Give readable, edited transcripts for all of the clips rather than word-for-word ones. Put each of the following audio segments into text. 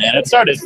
And it started.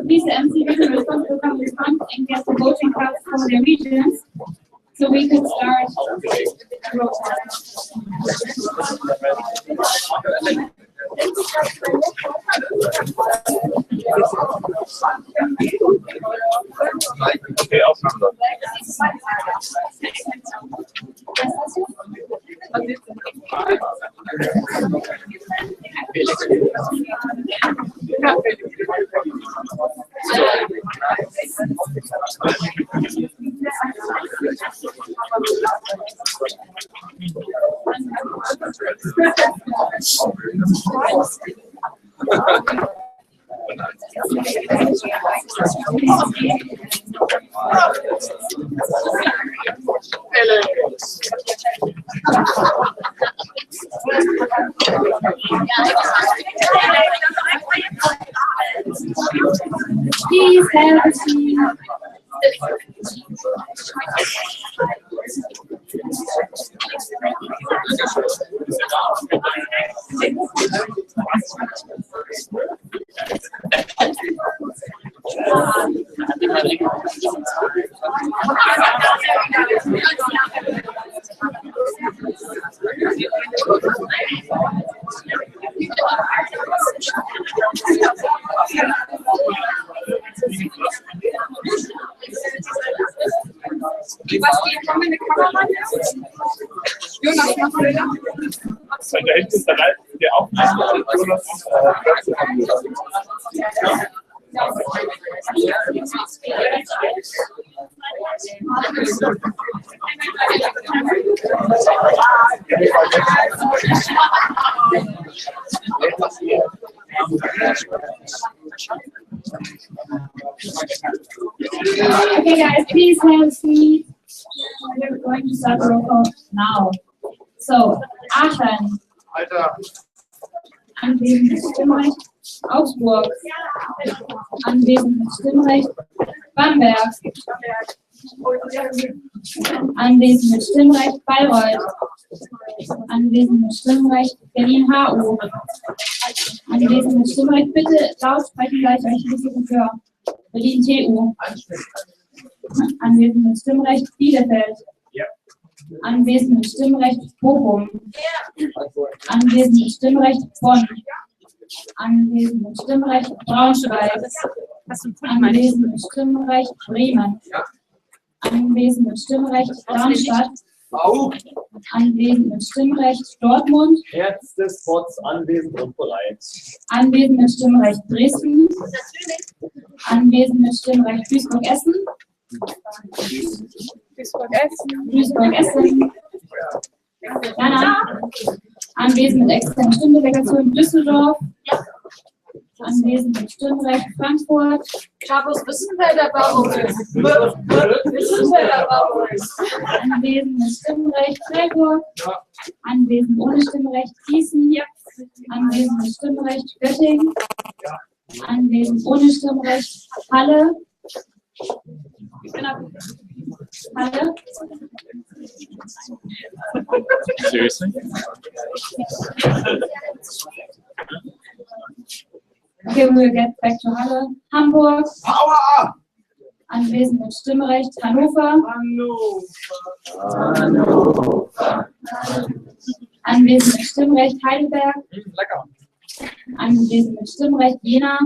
These MCP response will come response and get the voting cards from the regions, so we can start the roll call. Okay, Aufnahme. Please have a seat. Was die kommende Kamera ist? Jonas, machst du das? Da hinten ist der Reifen, der Aufnahme. Okay, guys, please have a seat. We're going to start the roll call now. So, Aachen. Anwesend mit Stimmrecht. Augsburg. Anwesend mit Stimmrecht. Bamberg. Anwesend mit Stimmrecht. Bayreuth. Anwesend mit Stimmrecht. Berlin-HU. Anwesend mit Stimmrecht. Bitte laut sprechen, gleich euch ein bisschen höher. Berlin-TU. Anwesend mit Stimmrecht. Bielefeld. Anwesend mit Stimmrecht. Bochum. Anwesend mit Stimmrecht. Bonn. Anwesend mit Stimmrecht. Braunschweig. Anwesend mit Stimmrecht. Bremen. Anwesend mit Stimmrecht. Darmstadt. Anwesend mit Stimmrecht. Dortmund. Herz des Spots anwesend und bereit. Anwesend mit Stimmrecht. Dresden. Anwesend mit Stimmrecht. Duisburg-Essen. Duisburg-Essen. Jana. Anwesend mit externer Stimmdelegation. Düsseldorf. Anwesend mit Stimmrecht. Frankfurt. Carlos, wissen wir der Bau ist? Wissen wir der Bau ist? Anwesend mit Stimmrecht. Freiburg. Anwesend ohne Stimmrecht. Gießen. Anwesend mit Stimmrecht. Göttingen. Anwesend ohne Stimmrecht. Halle. Halle. Seriously? Okay, we'll get back to Halle. Hamburg. Power! Anwesend mit Stimmrecht. Hannover. Anwesend mit Stimmrecht. Heidelberg. Lecker. Anwesend mit Stimmrecht Jena.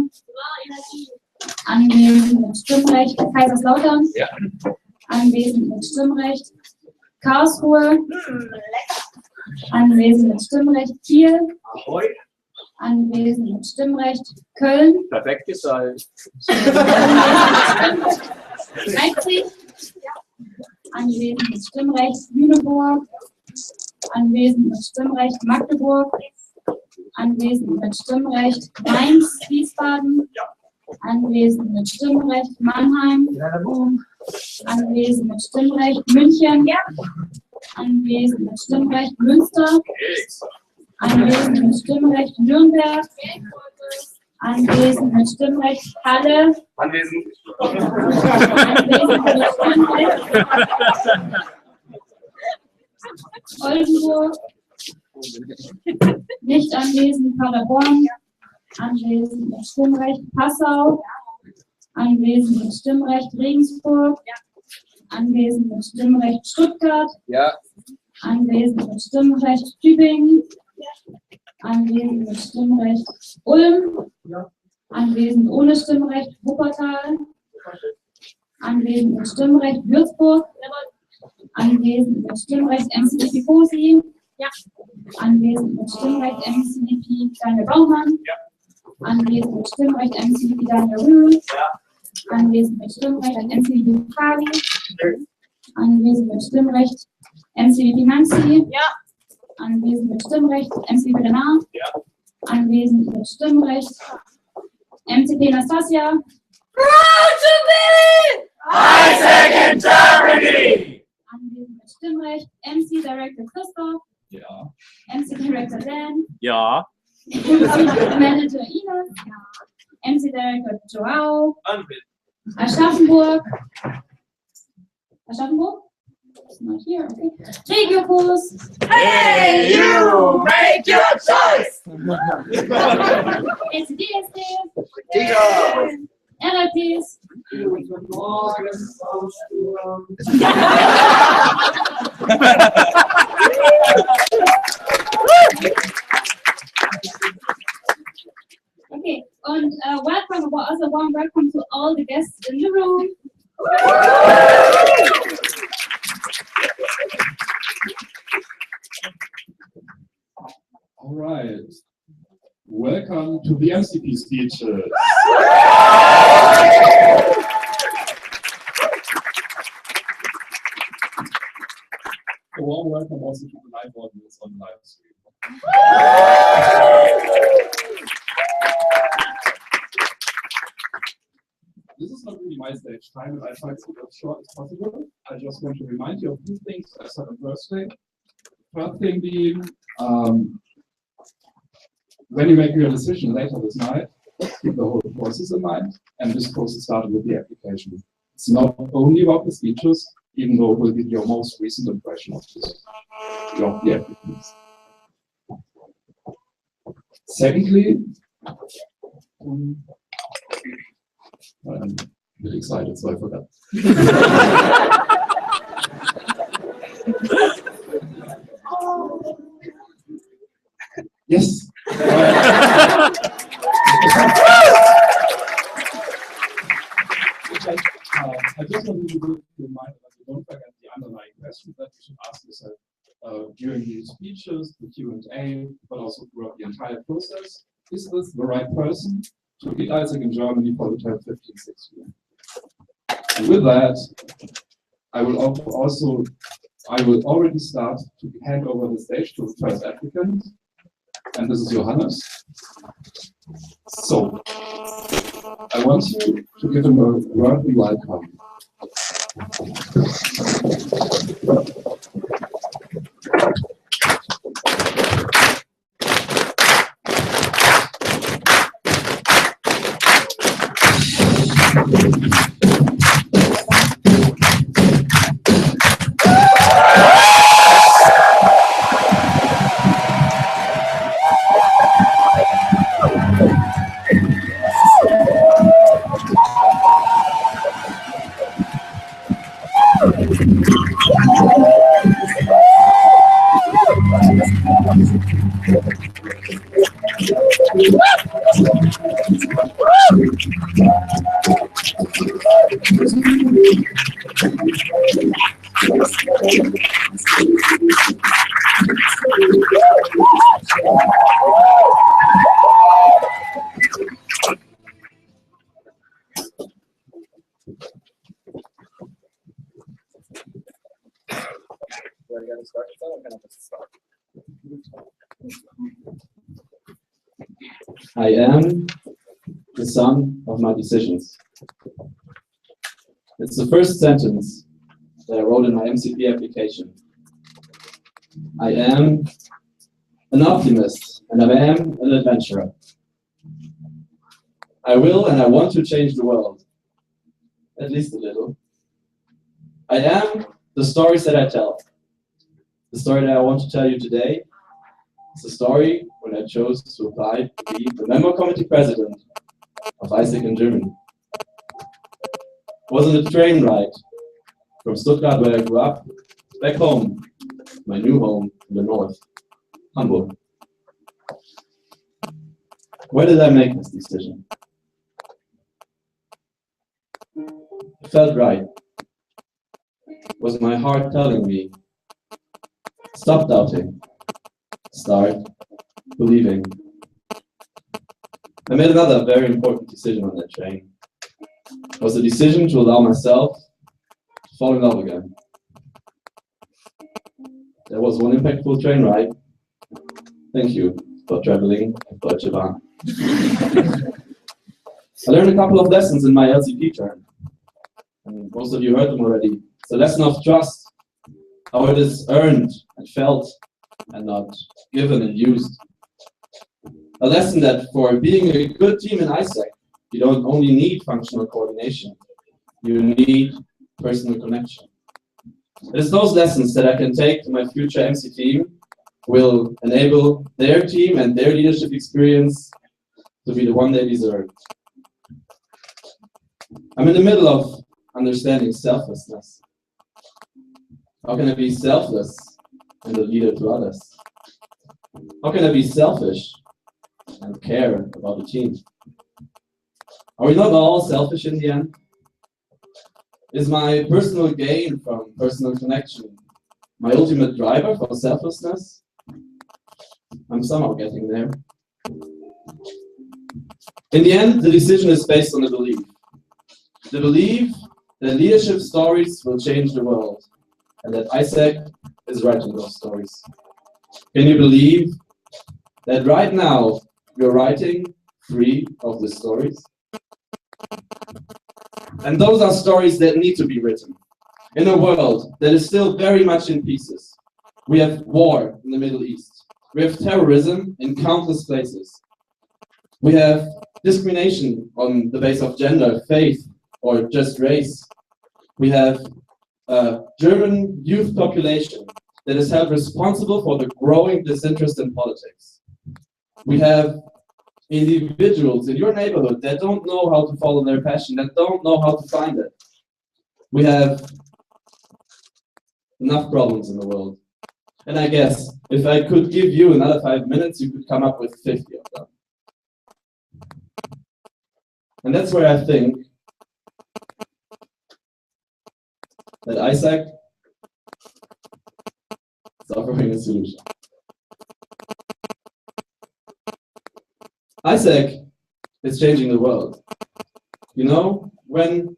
Anwesend mit Stimmrecht Kaiserslautern. Ja. Anwesend mit Stimmrecht Karlsruhe. Anwesend mit Stimmrecht Kiel. Ahoi. Anwesend mit Stimmrecht Köln. Perfekt gesagt. Leipzig. Anwesend mit Stimmrecht Lüneburg. Anwesend mit Stimmrecht Magdeburg. Anwesend mit Stimmrecht Mainz, Wiesbaden. Anwesend mit Stimmrecht Mannheim. Anwesend mit Stimmrecht München. Anwesend mit Stimmrecht Münster. Anwesend mit Stimmrecht Nürnberg. Anwesend mit Stimmrecht Halle. Anwesend. Anwesend mit Stimmrecht Oldenburg. Nicht anwesend Paderborn. Anwesend mit Stimmrecht Passau. Anwesend mit Stimmrecht Regensburg. Anwesend mit Stimmrecht Stuttgart. Ja. Anwesend mit Stimmrecht Tübingen. Anwesend mit Stimmrecht Ulm. Anwesend ohne Stimmrecht Wuppertal. Anwesend mit Stimmrecht Würzburg. Anwesend mit Stimmrecht MCP Posi. Anwesend mit Stimmrecht MCP Daniel Baumann. Anwesend mit Stimmrecht MCP Daniel Rühl. Anwesend mit Stimmrecht MCP Kali. Anwesend mit Stimmrecht MCP Nancy. Anwesend mit Stimmrecht MCP Renard. Anwesend mit Stimmrecht MCP Nastasia. Isaac in Germany! Anwesend mit Stimmrecht MC Director Christoph. Ja. MC Director Dan. Ja. MC Manager Ines. MC Director Joao. Anwesend. Aschaffenburg. Aschaffenburg? It's not here, okay. Regiobus. Hey, you make your choice! It's DSD. Digga! RLPs. Okay, and welcome, also warm welcome to all the guests in the room. All right. Welcome to the MCP speeches. A warm welcome also to the live audience on live stream. This is not really my stage time, and I try to be as short as possible. I just want to remind you of two things I said on Thursday. First thing being, when you make your decision later this night, keep the whole process in mind, and this process started with the application. It's not only about the speeches, even though it will be your most recent impression of the applicants. Secondly, I'm a bit excited, so I forgot. Yes. I just want you to remind that you don't forget the underlying questions that you should ask yourself during these speeches, the Q&A, but also throughout the entire process. Is this the right person to lead Isaac in Germany for the term 15-6 year? And with that, I will already start to hand over the stage to the first applicant, and this is Johannes. So, I want you to give him a worthy welcome. I am the sum of my decisions. It's the first sentence that I wrote in my MCP application. I am an optimist and I am an adventurer. I will and I want to change the world, at least a little. I am the stories that I tell. The story that I want to tell you today is the story when I chose to apply to be the member committee president of ISEC in Germany. It wasn't a train ride from Stuttgart, where I grew up, back home, my new home in the north, Hamburg. Where did I make this decision? It felt right. It was my heart telling me, stop doubting, start believing. I made another very important decision on that train. It was a decision to allow myself to fall in love again. There was one impactful train ride. Thank you for traveling at Deutsche Bahn. I learned a couple of lessons in my LCP term. And most of you heard them already. It's a lesson of trust, how it is earned and felt and not given and used. A lesson that for being a good team in ISEC, you don't only need functional coordination, you need personal connection. It is those lessons that I can take to my future MC team, will enable their team and their leadership experience to be the one they deserve. I'm in the middle of understanding selflessness. How can I be selfless and a leader to others? How can I be selfish and care about the team? Are we not all selfish in the end? Is my personal gain from personal connection my ultimate driver for selflessness? I'm somehow getting there. In the end, the decision is based on the belief. The belief that leadership stories will change the world, and that ISEC is writing those stories. Can you believe that right now we're writing 3 of the stories? And those are stories that need to be written. In a world that is still very much in pieces. We have war in the Middle East. We have terrorism in countless places. We have discrimination on the basis of gender, faith, or just race. We have a German youth population that is held responsible for the growing disinterest in politics. We have individuals in your neighborhood that don't know how to follow their passion, that don't know how to find it. We have enough problems in the world. And I guess if I could give you another 5 minutes, you could come up with 50 of them. And that's where I think that ISEC is offering a solution. ISEC is changing the world. You know, when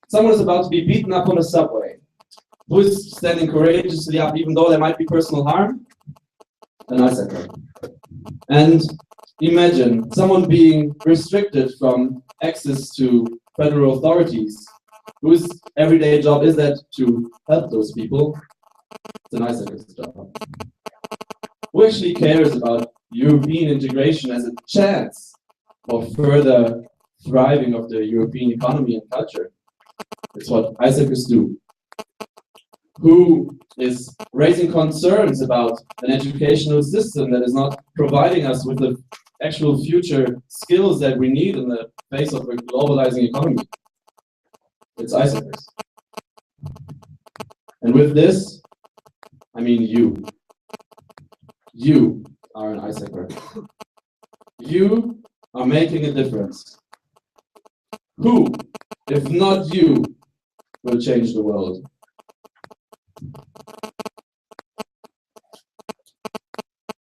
someone is about to be beaten up on a subway, who is standing courageously up even though there might be personal harm? An ISECer. And imagine someone being restricted from access to federal authorities, whose everyday job is that to help those people. It's an ISECer's job. Who actually cares about European integration as a chance of further thriving of the European economy and culture? It's what ISECers do. Who is raising concerns about an educational system that is not providing us with the actual future skills that we need in the face of a globalizing economy? It's ISECers. And with this, I mean you. You are an ISECer. You are making a difference. Who, if not you, will change the world?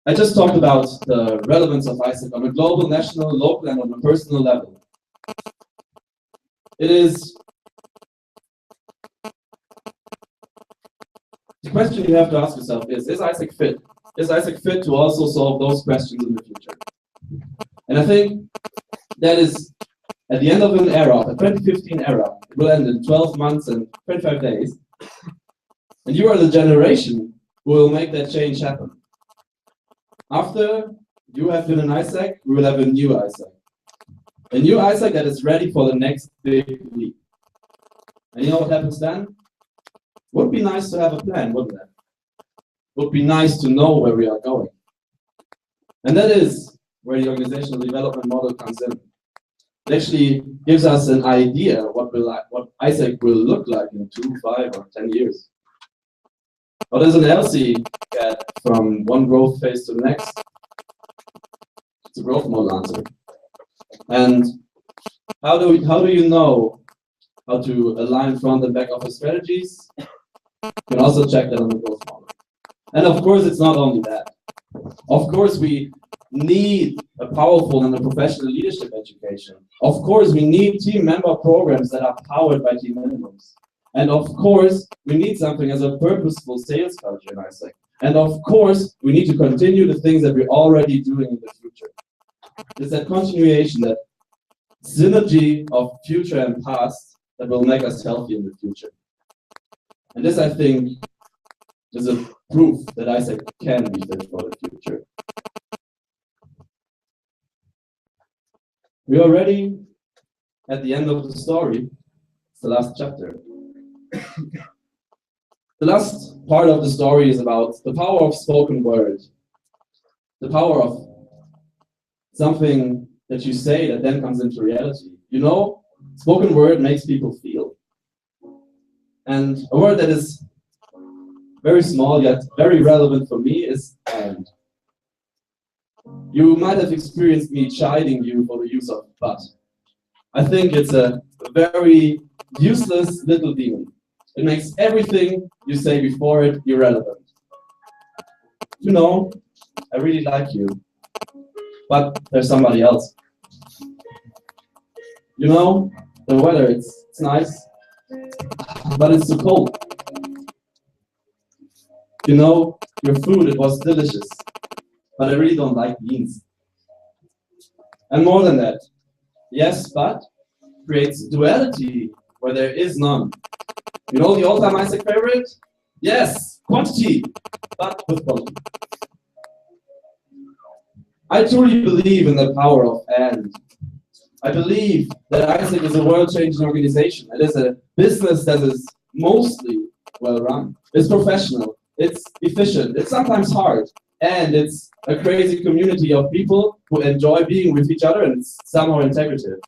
I just talked about the relevance of ISAC on a global, national, local, and on a personal level. It is the question you have to ask yourself is ISAC fit? Is ISAC fit to also solve those questions in the future? And I think that is at the end of an era, the 2015 era, it will end in 12 months and 25 days. And you are the generation who will make that change happen. After you have been an ISAC, we will have a new ISAC. A new ISAC that is ready for the next big leap. And you know what happens then? Would be nice to have a plan, wouldn't it? Would be nice to know where we are going. And that is where the organizational development model comes in. It actually gives us an idea what ISAC will look like in 2, 5, or 10 years. What does an LC get from one growth phase to the next? It's a growth model answer. And how do you know how to align front and back office strategies? You can also check that on the growth model. And of course, it's not only that. Of course, we need a powerful and a professional leadership education. Of course, we need team member programs that are powered by team minimums. And of course, we need something as a purposeful sales culture in ISAC. And of course, we need to continue the things that we're already doing in the future. It's that continuation, that synergy of future and past that will make us healthy in the future. And this, I think, is a proof that ISAC can be fit for the future. We are already at the end of the story. It's the last chapter. The last part of the story is about the power of spoken word. The power of something that you say that then comes into reality. You know, spoken word makes people feel. And a word that is very small yet very relevant for me is "and." You might have experienced me chiding you for the use of "but." I think it's a very useless little demon. It makes everything you say before it irrelevant. You know, I really like you, but there's somebody else. You know, the weather, it's nice, but it's too cold. You know, your food, it was delicious, but I really don't like beans. And more than that, yes, but creates duality where there is none. You know the all-time ISAC favorite? Yes, quantity, but with quality. I truly believe in the power of "and." I believe that ISAC is a world-changing organization. It is a business that is mostly well-run. It's professional, it's efficient, it's sometimes hard, and it's a crazy community of people who enjoy being with each other and it's somehow integrative.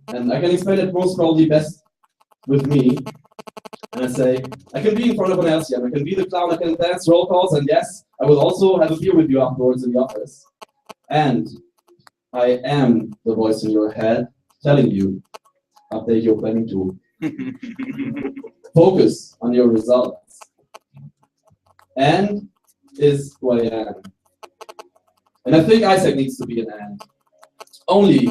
And I can explain it most probably best with me. And I say, I can be in front of an LCM, I can be the clown, I can dance roll calls, and yes, I will also have a beer with you afterwards in the office. And I am the voice in your head telling you, update your planning tool. Focus on your results. "And" is who I am. And I think ISAC needs to be an "and." Only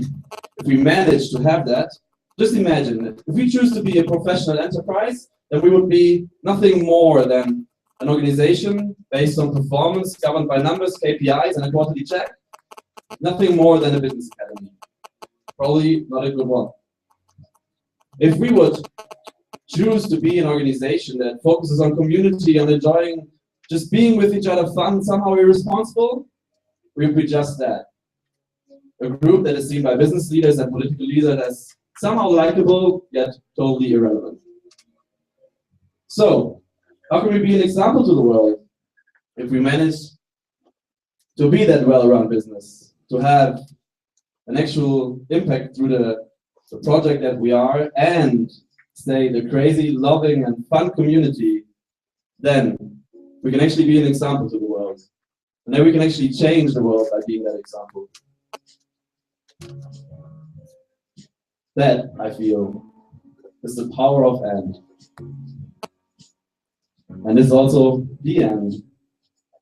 if we manage to have that, just imagine that if we choose to be a professional enterprise, then we would be nothing more than an organization based on performance, governed by numbers, KPIs, and a quarterly check. Nothing more than a business academy. Probably not a good one. If we would choose to be an organization that focuses on community and enjoying just being with each other fun, somehow irresponsible, we would be just that. A group that is seen by business leaders and political leaders as somehow likable, yet totally irrelevant. So, how can we be an example to the world if we manage to be that well-run business, to have an actual impact through the project that we are, and stay the crazy, loving, and fun community? Then we can actually be an example to the world. And then we can actually change the world by being that example. That, I feel, is the power of end. And it's also the end.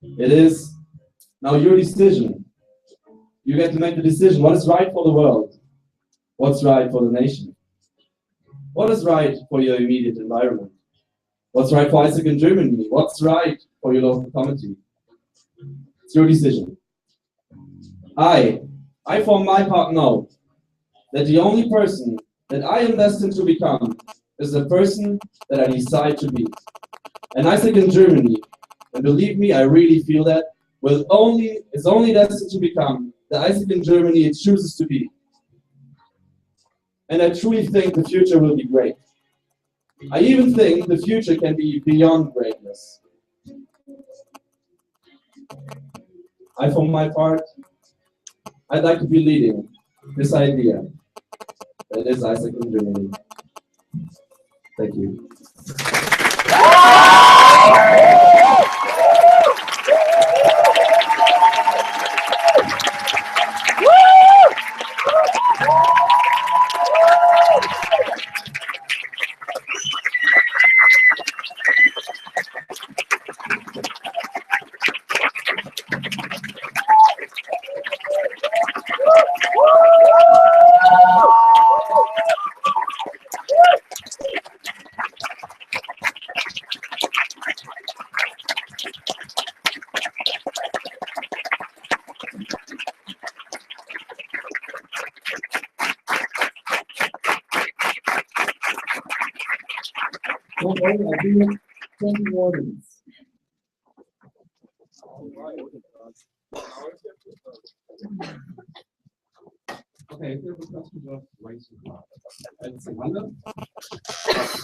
It is now your decision. You get to make the decision. What is right for the world? What's right for the nation? What is right for your immediate environment? What's right for Isaac in Germany? What's right for your local community? It's your decision. I for my part know that the only person that I am destined to become is the person that I decide to be. And Isaac in Germany, and believe me, I really feel that, is only destined to become the Isaac in Germany it chooses to be. And I truly think the future will be great. I even think the future can be beyond greatness. For my part, I'd like to be leading this idea that is Isaac in Germany. Thank you. Don't worry, I'll do 20 more minutes. Okay, if you have a question, just raise your hand. It's Halle.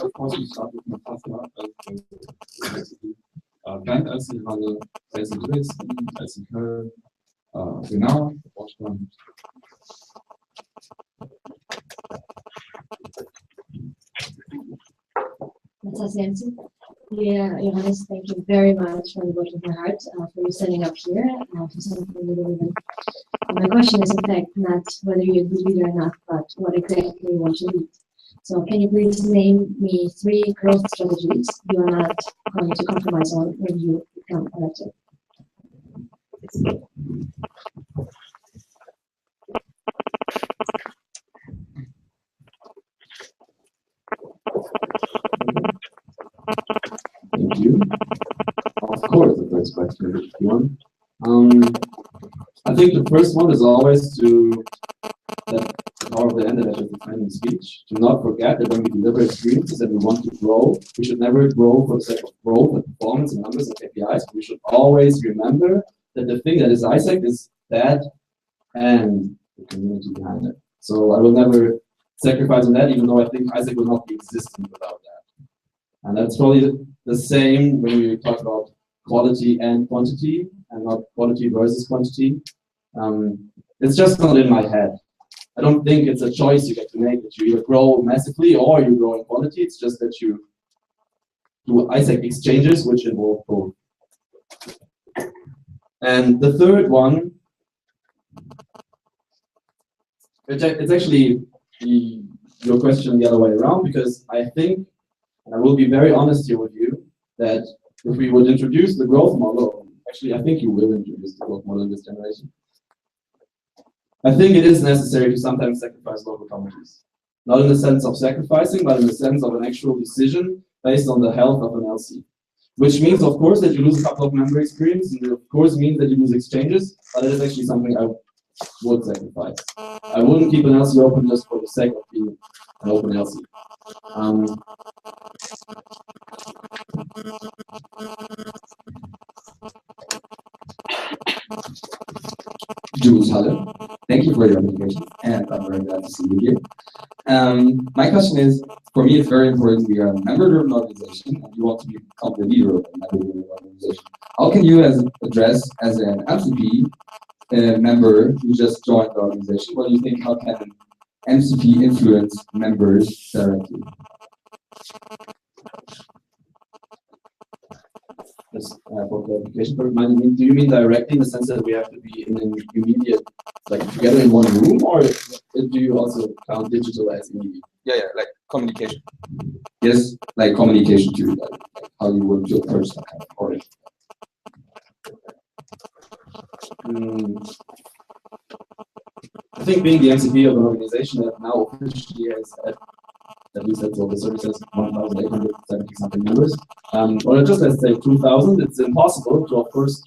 Of course, we start with Natascha als recipe. Bernd als in Halle, als in Dresden, als in Köln, genau, Deutschland. Natascha, Johannes, thank you very much from the bottom of my heart for you standing up here for something we believe in. My question is, in fact, not whether you're a good leader or not, but what exactly you want to lead. So can you please name me 3 growth strategies you are not going to compromise on when you become elected? Thank you. Of course, the first question is one. I think the first one is always to that the power of the end that I just defined in speech. To not forget that when we deliver experiences and we want to grow, we should never grow for the sake of growth and performance and numbers and KPIs. But we should always remember that the thing that is Isaac is that and the community behind it. So I will never sacrifice on that, even though I think Isaac will not be existent without that. And that's probably the same when we talk about quality and quantity, and not quality versus quantity. It's just not in my head. I don't think it's a choice you get to make, that you either grow massively or you grow in quality. It's just that you do Isaac exchanges, which involve both. And the third one, it's actually your question the other way around, because I think, and I will be very honest here with you, that if we would introduce the growth model, actually I think you will introduce the growth model in this generation, I think it is necessary to sometimes sacrifice local communities. Not in the sense of sacrificing, but in the sense of an actual decision based on the health of an LC. Which means, of course, that you lose a couple of member experience, and it of course means that you lose exchanges, but it is actually something I would sacrifice. I wouldn't keep an LC open just for the sake of being an open LC. Jules Halle, thank you for your invitation, and I'm very glad to see you here. My question is, for me, it's very important. We are a member-driven organization, and you want to become the leader of a member-driven organization. How can you address as an MCP member who just joined the organization? What do you think? How can MCP influence members directly? Just for clarification, do you mean directly in the sense that we have to be in an immediate, like together in one room, or do you also count digital as immediate? Yeah, like communication. Yes, like communication too, like how you would to approach that kind of order. I think being the MCP of an organization that now officially has at least that's all the service has 1,870 something members, or just let's say 2,000, it's impossible to, of course,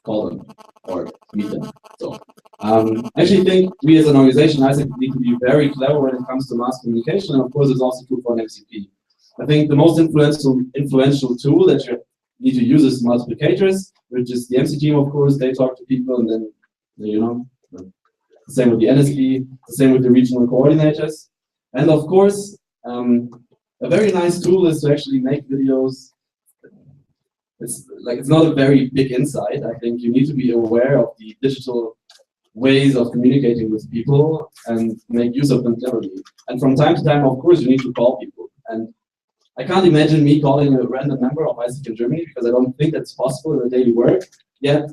call them or meet them. So I actually think we as an organization, I think, need to be very clever when it comes to mass communication, and of course it's also true for an MCP. I think the most influential tool that you need to use is multiplicators, which is the MC team, of course. They talk to people, and then, you know, the same with the NSP, the same with the regional coordinators. And of course, a very nice tool is to actually make videos. It's not a very big insight. I think you need to be aware of the digital ways of communicating with people and make use of them cleverly. And from time to time, of course, you need to call people. And I can't imagine me calling a random member of ISIC in Germany, because I don't think that's possible in a daily work. Yet,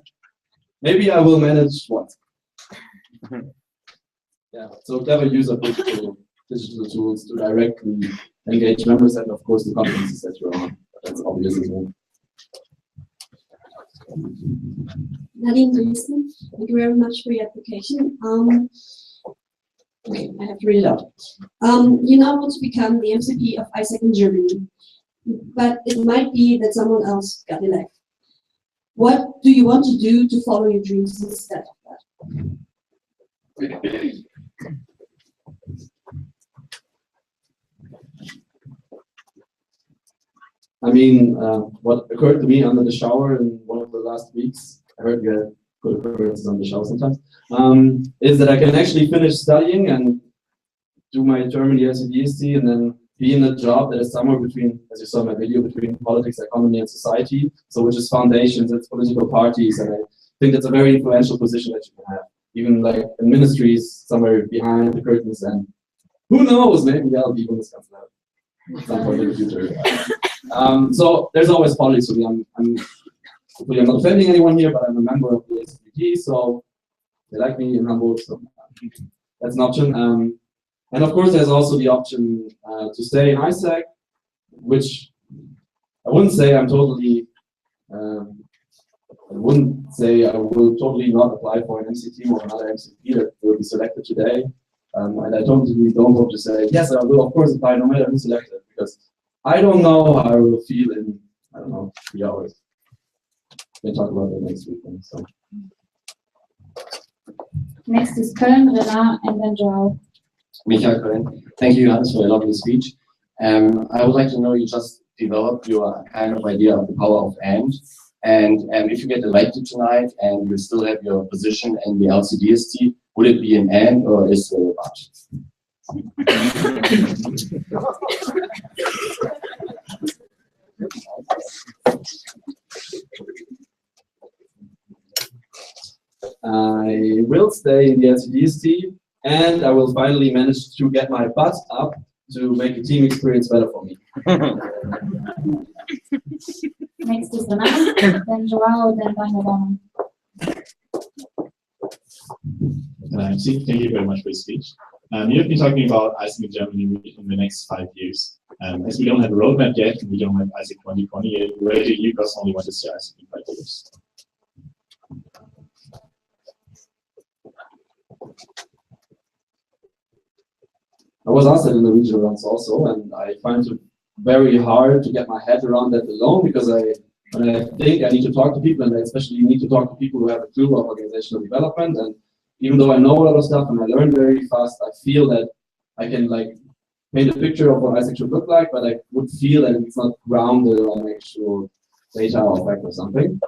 maybe I will manage once. Yeah, so clever use of digital tools to directly engage members, and of course the conferences that you're on. That's obvious as well. Nadine Dresden, thank you very much for your application. Okay, I have to read it out. You now want to become the MCP of ISAC in Germany, but it might be that someone else got elected. What do you want to do to follow your dreams instead of that? I mean, what occurred to me under the shower in one of the last weeks, I heard you had good occurrences on the shower sometimes, is that I can actually finish studying and do my German years at DST and then be in a job that is somewhere between, as you saw in my video, between politics, economy, and society. So which is foundations, it's political parties, and I think that's a very influential position that you can have. Even like in ministries, somewhere behind the curtains, and who knows, maybe I'll be Bundeskanzler at some point in the future. So there's always politics for me. I'm not offending anyone here, but I'm a member of the SPT, so they like me in Hamburg, so that's an option. And of course, there's also the option to stay in ISAC, which I wouldn't say I'm totally. I wouldn't say I will totally not apply for an MC team or another MCP that will be selected today. And I totally don't hope to say yes, I will of course apply no matter who's selected, because I don't know how I will feel in, I don't know, 3 hours. We'll talk about that next week. So. Next is Köln, Renard, and then Joao. Michael Köln. Thank you, Johannes, for a lovely speech. I would like to know, you just developed your kind of idea of the power of and if you get elected tonight and you still have your position in the LCDST, would it be an and or is it a but? I will stay in the LCDST, and I will finally manage to get my butt up to make the team experience better for me. Next is Renard, then Joao, then Daniel. Thank you very much for your speech. You've been talking about ISIC in Germany in the next 5 years. As we don't have a roadmap yet, and we don't have ISIC 2020 yet, where do you personally want to see ISIC in 5 years? I was asked that in the regional rounds also, and I find it very hard to get my head around that alone, because when I think I need to talk to people, and I especially need to talk to people who have a clue of organizational development, and even though I know a lot of stuff and I learn very fast, I feel that I can like paint a picture of what ISAC should look like, but I would feel that it's not grounded on actual data or fact or something.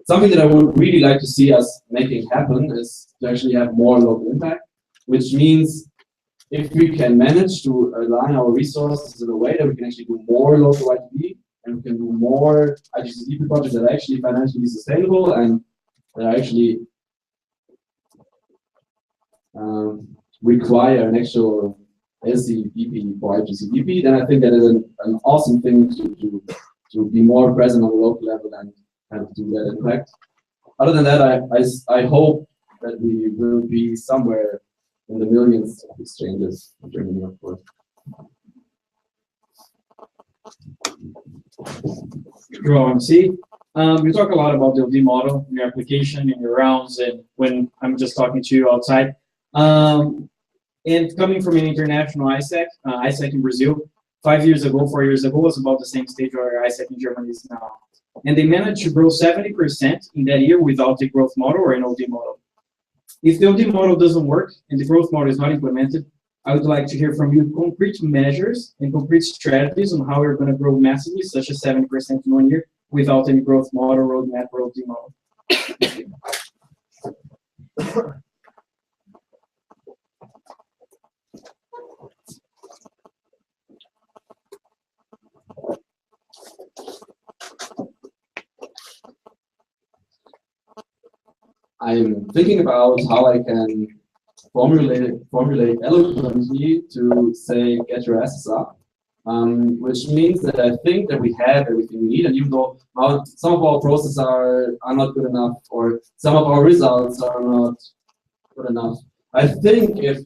Something that I would really like to see us making happen is to actually have more local impact, which means if we can manage to align our resources in a way that we can actually do more local ITB, and we can do more IGCDP projects that are actually financially sustainable and that are actually require an actual LCDP for IGCDP, then I think that is an awesome thing to to be more present on the local level and kind of do that impact. Other than that, I hope that we will be somewhere in the millions of exchanges in Germany, of course. Grow MC. You talk a lot about the LD model in your application, in your rounds, and when I'm just talking to you outside. And coming from an international ISEC, ISEC in Brazil, 4 years ago was about the same stage where ISEC in Germany is now. And they managed to grow 70% in that year without a growth model or an OD model. If the OD model doesn't work and the growth model is not implemented, I would like to hear from you concrete measures and concrete strategies on how you're going to grow massively, such as 70% in 1 year, without any growth model, roadmap, or OD model. I'm thinking about how I can formulate eloquently to say, get your asses up, which means that I think that we have everything we need, and even though some of our processes are not good enough, or some of our results are not good enough, I think if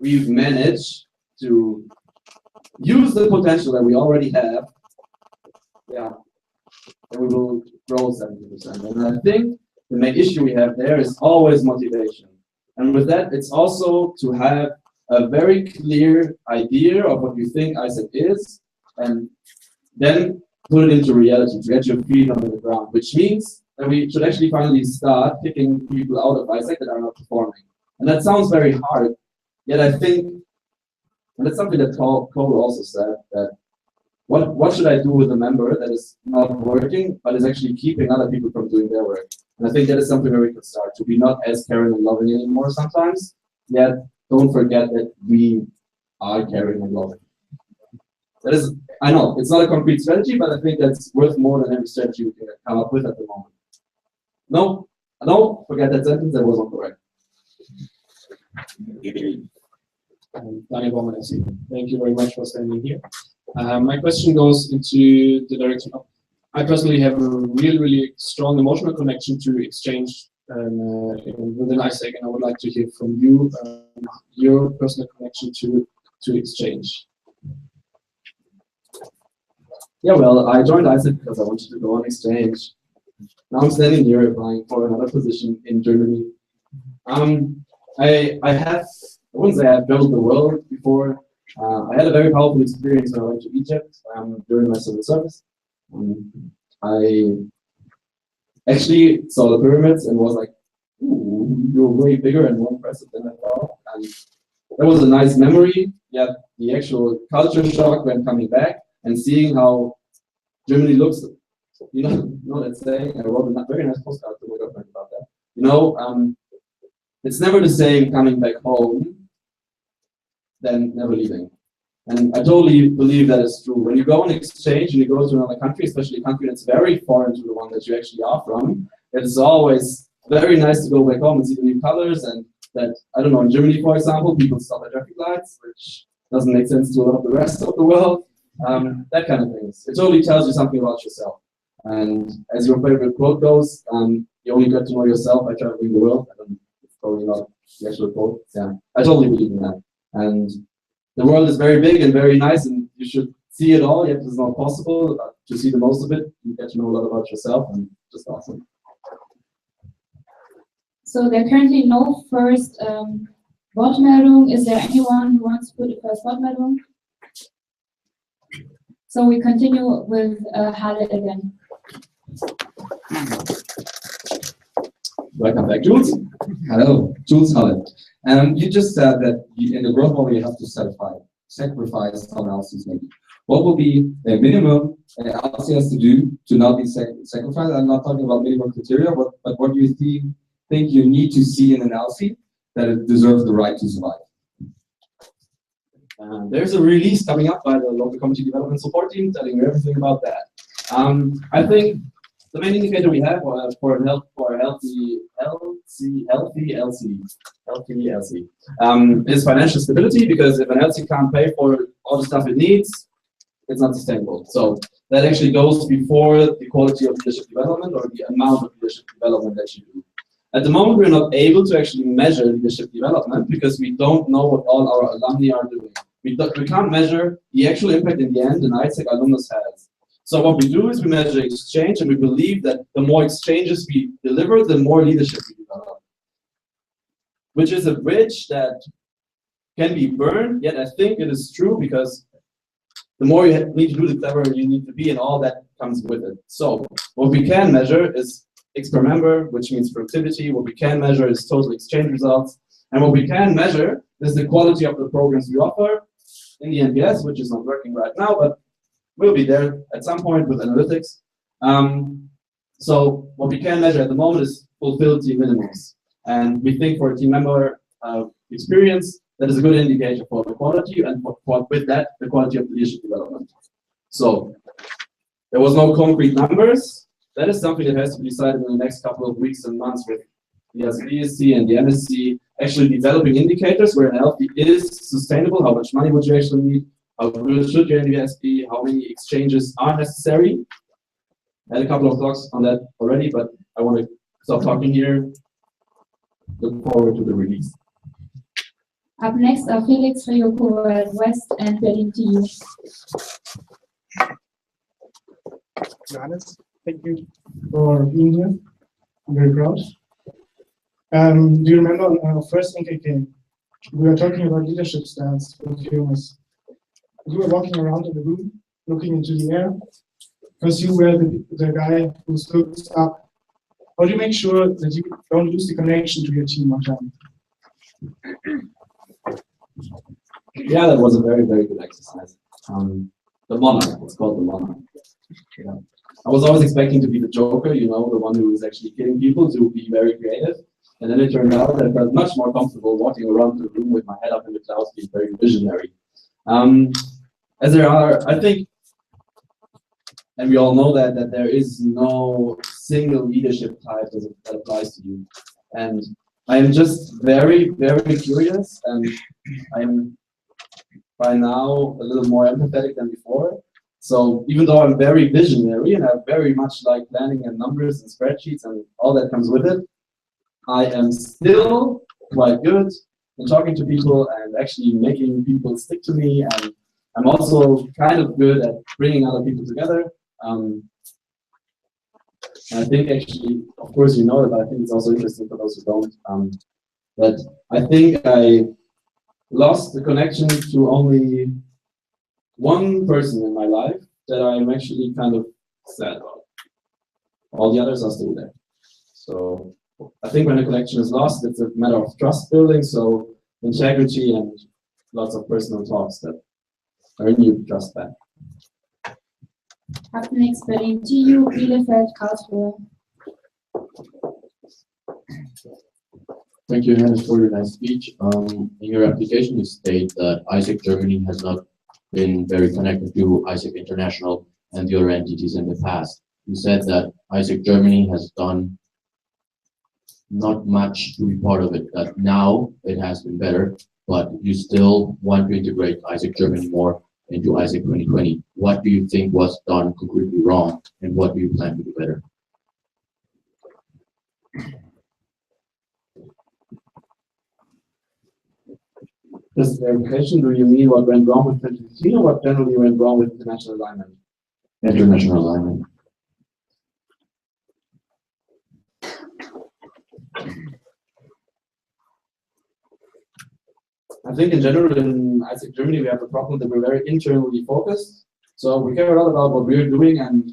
we've managed to use the potential that we already have, yeah, then we will grow 70%. And I think the main issue we have there is always motivation. And with that, it's also to have a very clear idea of what you think ISEC is, and then put it into reality, to get your feet on the ground, which means that we should actually finally start picking people out of ISEC that are not performing. And that sounds very hard, yet I think, and that's something that Cole also said, that what should I do with a member that is not working, but is actually keeping other people from doing their work? And I think that is something where we could start, to be not as caring and loving anymore sometimes, yet don't forget that we are caring and loving. That is, I know, it's not a concrete strategy, but I think that's worth more than every strategy we can come up with at the moment. No, forget that sentence, that wasn't correct. Daniel Baumann, thank you very much for standing here. My question goes into the direction of, I personally have a really strong emotional connection to exchange within ISEC, and I would like to hear from you your personal connection to exchange. Yeah, well, I joined ISEC because I wanted to go on exchange. Now I'm standing here applying for another position in Germany. I wouldn't say I've traveled the world before. I had a very powerful experience when I went to Egypt during my civil service. I actually saw the pyramids and was like, ooh, you're way bigger and more impressive than I thought. And that was a nice memory, yet the actual culture shock when coming back and seeing how Germany looks, you know that saying, I wrote a very nice postcard to my girlfriend about that. You know, it's never the same coming back home than never leaving. And I totally believe that is true. When you go on exchange and you go to another country, especially a country that's very foreign to the one that you actually are from, it's always very nice to go back home and see the new colors, and that, I don't know, in Germany, for example, people stop at traffic lights, which doesn't make sense to a lot of the rest of the world. That kind of things. It totally tells you something about yourself. And as your favorite quote goes, you only get to know yourself by traveling the world. It's probably not the actual quote. Yeah, I totally believe in that. And the world is very big and very nice, and you should see it all, yet it's not possible to see the most of it. You get to know a lot about yourself, and just awesome. So there are currently no first Wortmeldung. Is there anyone who wants to put a first Wortmeldung? So we continue with Halle again. Welcome back, Jules. Hello, Jules Halle. You just said that in the growth model you have to sacrifice some analysis maybe. What will be the minimum analysis has to do to not be sacrificed? I'm not talking about minimum criteria, but what do you think you need to see in analysis that it deserves the right to survive? There's a release coming up by the local community development support team telling you everything about that. I think the main indicator we have for a healthy LC is financial stability, because if an LC can't pay for all the stuff it needs, it's not sustainable. So that actually goes before the quality of leadership development or the amount of leadership development that you do. At the moment, we're not able to actually measure leadership development because we don't know what all our alumni are doing. We can't measure the actual impact in the end an ISEC alumnus has. So what we do is we measure exchange, and we believe that the more exchanges we deliver, the more leadership we develop. Which is a bridge that can be burned, yet I think it is true because the more you need to do, the cleverer you need to be, and all that comes with it. So what we can measure is X per member, which means productivity. What we can measure is total exchange results. And what we can measure is the quality of the programs we offer in the NPS, which is not working right now, but will be there at some point with analytics. So what we can measure at the moment is fulfilled team minimums. And we think for a team member experience, that is a good indicator for the quality, and with that, the quality of leadership development. So there was no concrete numbers. That is something that has to be decided in the next couple of weeks and months with the BSc and the MSc, actually developing indicators where an LP is sustainable. How much money would you actually need? How good should your NVS be? How many exchanges are necessary? I had a couple of talks on that already, but I want to stop talking here. Look forward to the release. Up next are Felix, Ryoko, West, and Berlin to you. Johannes, thank you for being here. I'm very proud. Do you remember on our first NKK, we were talking about leadership styles with humans. You were walking around in the room, looking into the air, because you were the guy who stood up. How do you make sure that you don't lose the connection to your team on time? Yeah, that was a very, very good exercise. The monarch, it's called the monarch. Yeah. I was always expecting to be the joker, you know, the one who is actually killing people, to be very creative. And then it turned out that I felt much more comfortable walking around the room with my head up in the clouds, being very visionary. As there are, I think, and we all know that there is no single leadership type that applies to you. And I am just very, very curious, and I'm by now a little more empathetic than before. So even though I'm very visionary and I very much like planning and numbers and spreadsheets and all that comes with it, I am still quite good in talking to people and actually making people stick to me. And I'm also kind of good at bringing other people together. And I think actually, of course you know it, but I think it's also interesting for those who don't, that I think I lost the connection to only one person in my life that I'm actually kind of sad about. All the others are still there. So I think when a connection is lost, it's a matter of trust building, so integrity and lots of personal talks that earn you trust back. Up next, Berlin to you, Bielefeld, Karlsruhe. Thank you, Hannes, for your nice speech. In your application, you state that ISEC Germany has not been very connected to ISEC International and the other entities in the past. You said that ISEC Germany has done not much to be part of it, that now it has been better, but you still want to integrate ISEC Germany more into ISEC 2020. What do you think was done completely wrong, and what do you plan to do better? Just clarification, do you mean what went wrong with 2015 or what generally went wrong with international alignment? International alignment. I think in general in ISEC Germany we have a problem that we're very internally focused. So we care a lot about what we're doing, and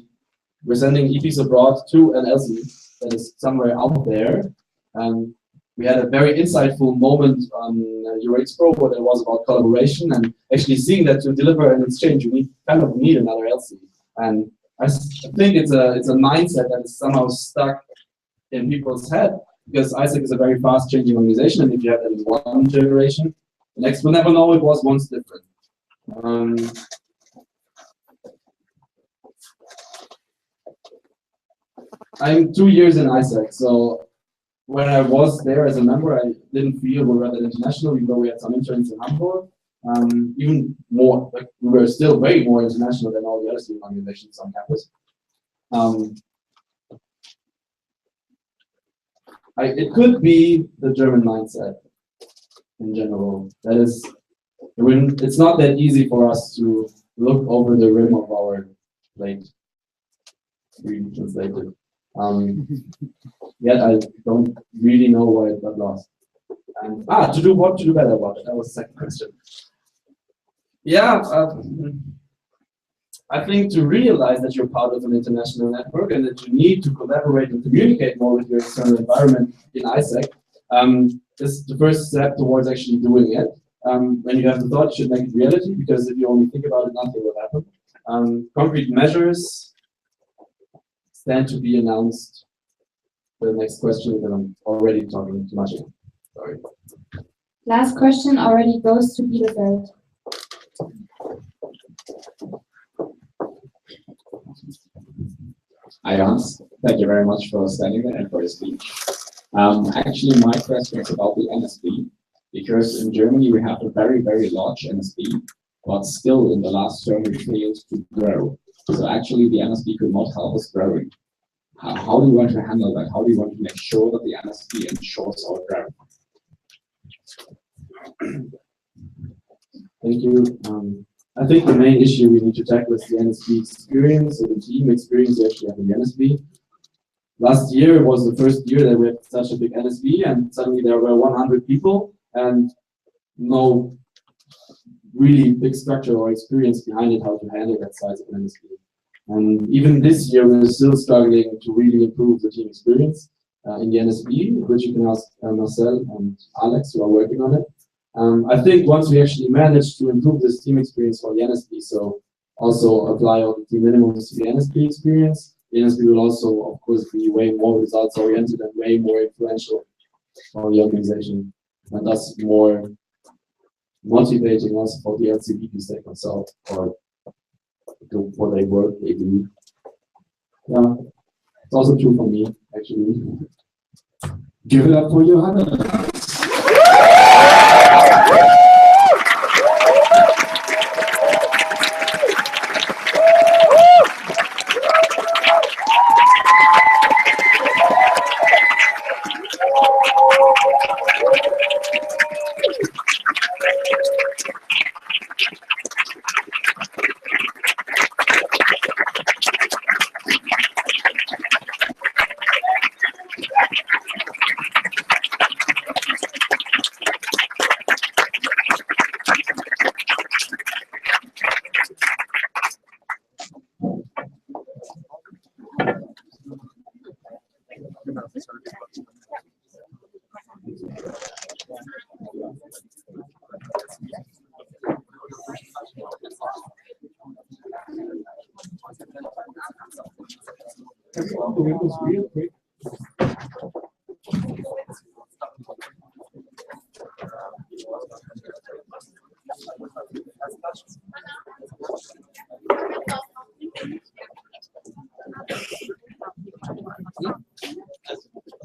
we're sending EPs abroad to an LC that is somewhere out there. And we had a very insightful moment on UX Pro where it was about collaboration and actually seeing that to deliver an exchange you kind of need another LC. And I think it's a mindset that is somehow stuck in people's head, because ISEC is a very fast changing organization, and if you have that in one generation, the next will never know it was once different. I'm 2 years in ISEC, so when I was there as a member, I didn't feel we were that international, even though we had some interns in Hamburg. Even more, like we were still way more international than all the other student organizations on campus. It could be the German mindset in general. That is, it's not that easy for us to look over the rim of our plate. Really translated. Yet I don't really know why it got lost. And to do better about it. That was the second question. Yeah, I think to realize that you're part of an international network and that you need to collaborate and communicate more with your external environment in ISEC is the first step towards actually doing it. When you have the thought, you should make it reality, because if you only think about it, nothing will happen. Concrete measures stand to be announced. The next question, that I'm already talking too much. Sorry. Last question already goes to Bielefeld. Hi, Hans. Thank you very much for standing there and for your speech. Actually, my question is about the NSB, because in Germany we have a very, very large NSB, but still in the last term we failed to grow. So actually the NSB could not help us growing. How do you want to handle that? How do you want to make sure that the NSB ensures our growth? Thank you. I think the main issue we need to tackle is the NSB experience, or the team experience we actually have in the NSB. Last year was the first year that we had such a big NSB, and suddenly there were 100 people and no really big structure or experience behind it, how to handle that size of an NSB. And even this year, we're still struggling to really improve the team experience in the NSB, which you can ask Marcel and Alex, who are working on it. I think once we actually manage to improve this team experience for the NSB, so also apply all the team minimums to the NSB experience, the NSB will also, of course, be way more results oriented and way more influential for the organization, and thus more motivating us for the LCP to stay consult or do what they work, they do. Yeah, it's also true for me, actually. Give it up for Johanna. The windows real quick.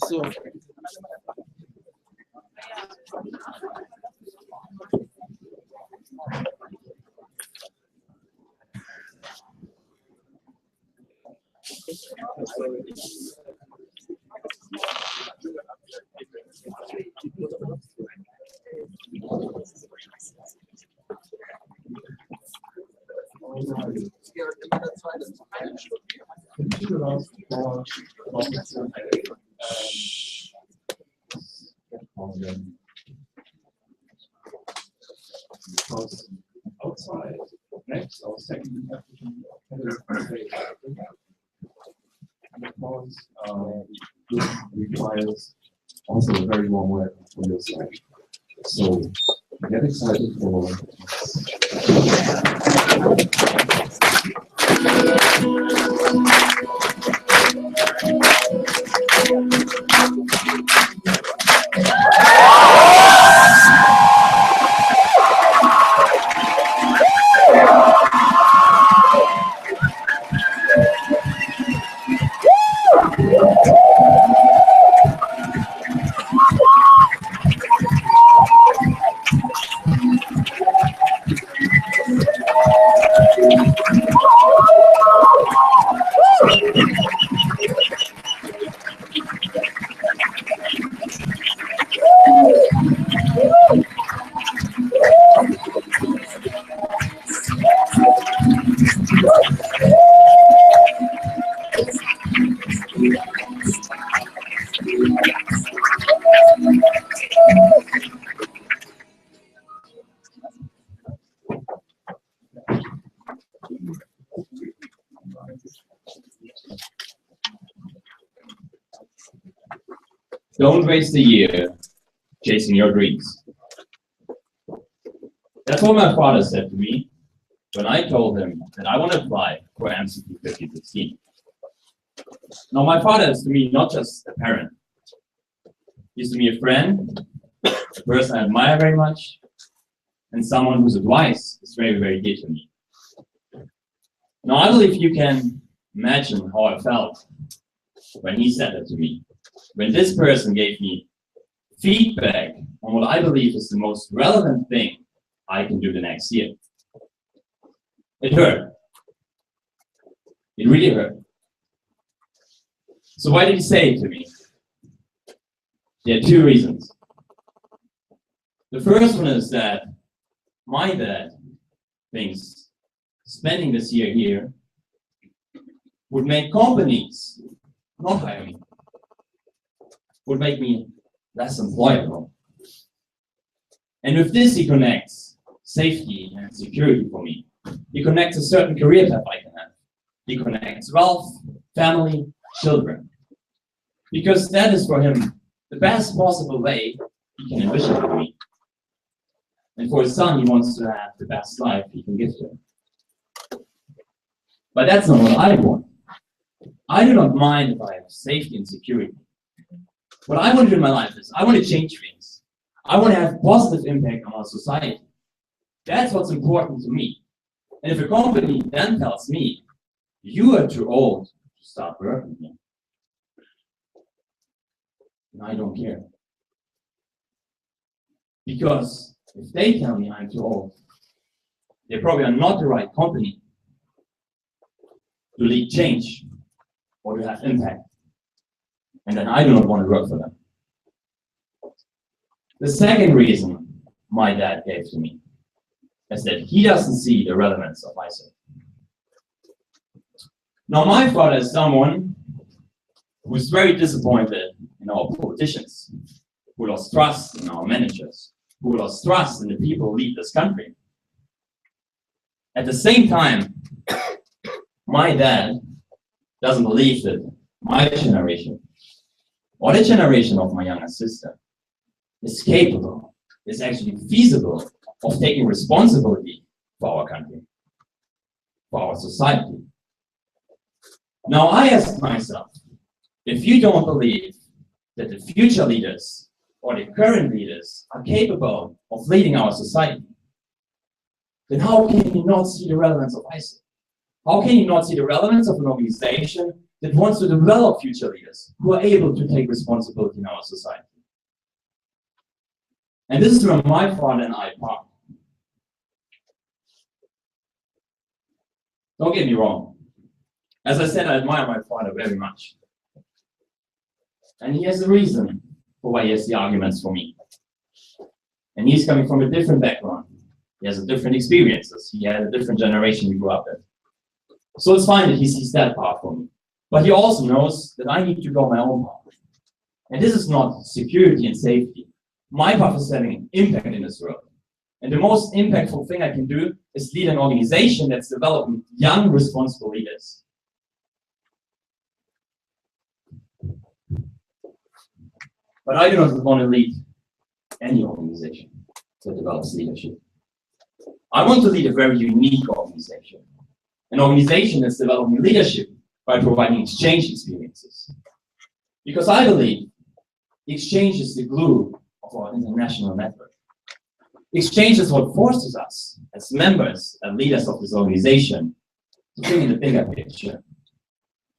So. Because outside, next, our second application and of course, this requires also a very warm welcome from your side. So get excited for Don't waste a year chasing your dreams. That's what my father said to me when I told him that I want to apply for MCP 5016. Now, my father is to me not just a parent. He's to me a friend, a person I admire very much, and someone whose advice is very, very dear to me. Now, I believe you can imagine how I felt when he said that to me. When this person gave me feedback on what I believe is the most relevant thing I can do the next year. It hurt. It really hurt. So why did he say it to me? There are two reasons. The first one is that my dad thinks spending this year here would make companies not hire me, would make me less employable. And with this, he connects safety and security for me. He connects a certain career path I can have. He connects wealth, family, children. Because that is for him the best possible way he can envision for me. And for his son, he wants to have the best life he can give to him. But that's not what I want. I do not mind if I have safety and security. What I want to do in my life is I want to change things. I want to have positive impact on our society. That's what's important to me. And if a company then tells me, you are too old to start working here, then I don't care. Because if they tell me I'm too old, they probably are not the right company to lead change or to have impact. And then I do not want to work for them. The second reason my dad gave to me is that he doesn't see the relevance of ISIC. Now, my father is someone who's very disappointed in our politicians, who lost trust in our managers, who lost trust in the people who lead this country. At the same time, my dad doesn't believe that my generation, or the generation of my younger sister, is capable, is actually feasible of taking responsibility for our country, for our society. Now, I ask myself, if you don't believe that the future leaders or the current leaders are capable of leading our society, then how can you not see the relevance of ISIC? How can you not see the relevance of an organization that wants to develop future leaders who are able to take responsibility in our society? And this is where my father and I part. Don't get me wrong. As I said, I admire my father very much. And he has a reason for why he has the arguments for me. And he's coming from a different background. He has different experiences. He had a different generation he grew up in. So it's fine that he sees that part for me. But he also knows that I need to go my own path. And this is not security and safety. My path is having an impact in this world. And the most impactful thing I can do is lead an organization that's developing young, responsible leaders. But I do not want to lead any organization that develops leadership. I want to lead a very unique organization. An organization that's developing leadership by providing exchange experiences. Because I believe exchange is the glue of our international network. Exchange is what forces us, as members and leaders of this organization, to think in the bigger picture.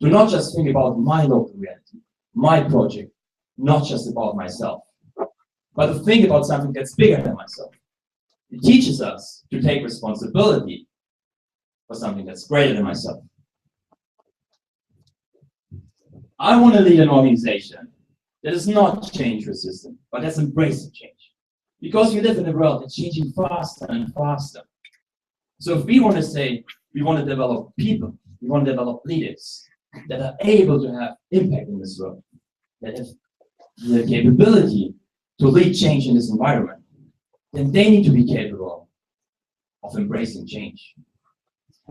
To not just think about my local reality, my project, not just about myself, but to think about something that's bigger than myself. It teaches us to take responsibility for something that's greater than myself. I want to lead an organization that is not change resistant, but that's embracing change. Because we live in a world that's changing faster and faster. So if we want to say we want to develop people, we want to develop leaders that are able to have impact in this world, that have the capability to lead change in this environment, then they need to be capable of embracing change.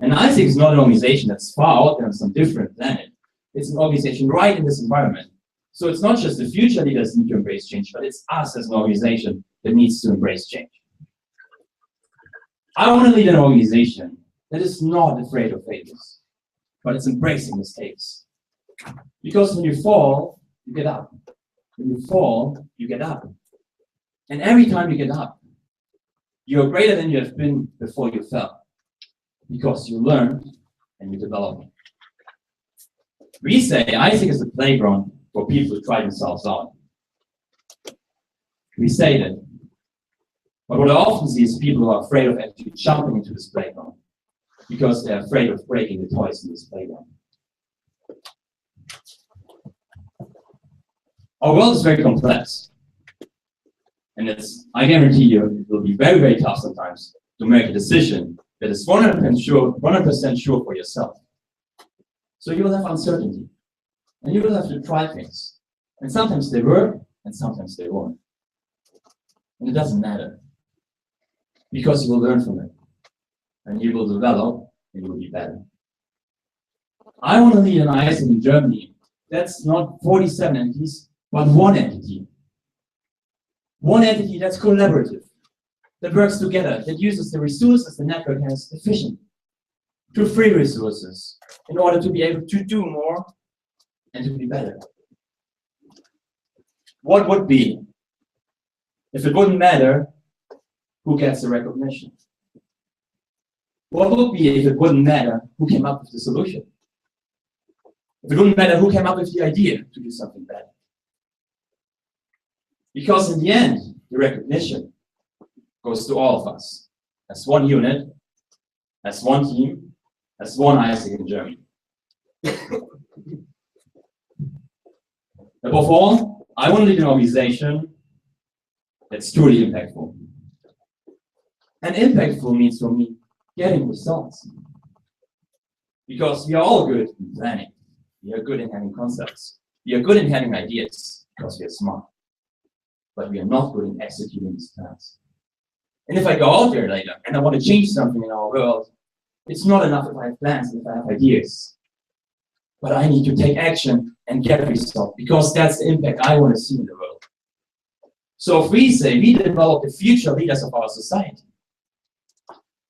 And ISIC is not an organization that's far out there on some different planet. It's an organization right in this environment So it's not just the future leaders need to embrace change, but it's us as an organization that needs to embrace change. I want to lead an organization that is not afraid of failures, but it's embracing mistakes. Because when you fall, you get up. When you fall, you get up. And every time you get up, you're greater than you have been before you fell. Because you learn and you develop. We say ISIC is a playground for people to try themselves out. We say that. But what I often see is people who are afraid of actually jumping into this playground because they're afraid of breaking the toys in this playground. Our world is very complex. And I guarantee you, it will be very, very tough sometimes to make a decision that is 100% sure for yourself. So you will have uncertainty. And you will have to try things. And sometimes they work, and sometimes they won't. And it doesn't matter. Because you will learn from it. And you will develop, and you will be better. I want to lead an ISIC in Germany. That's not 47 entities, but one entity. One entity that's collaborative, that works together, that uses the resources the network has efficiently, to free resources, in order to be able to do more and to be better. What would be if it wouldn't matter who gets the recognition? What would be if it wouldn't matter who came up with the solution? If it wouldn't matter who came up with the idea to do something better? Because in the end, the recognition goes to all of us, as one unit, as one team, as one ISIC in Germany. Above all, I want to lead an organization that's truly impactful. And impactful means for me getting results. Because we are all good in planning. We are good in having concepts. We are good in having ideas because we are smart. But we are not good in executing these plans. And if I go out there later and I want to change something in our world, it's not enough if I have plans and if I have ideas. But I need to take action and get a result, because that's the impact I want to see in the world. So if we say we develop the future leaders of our society,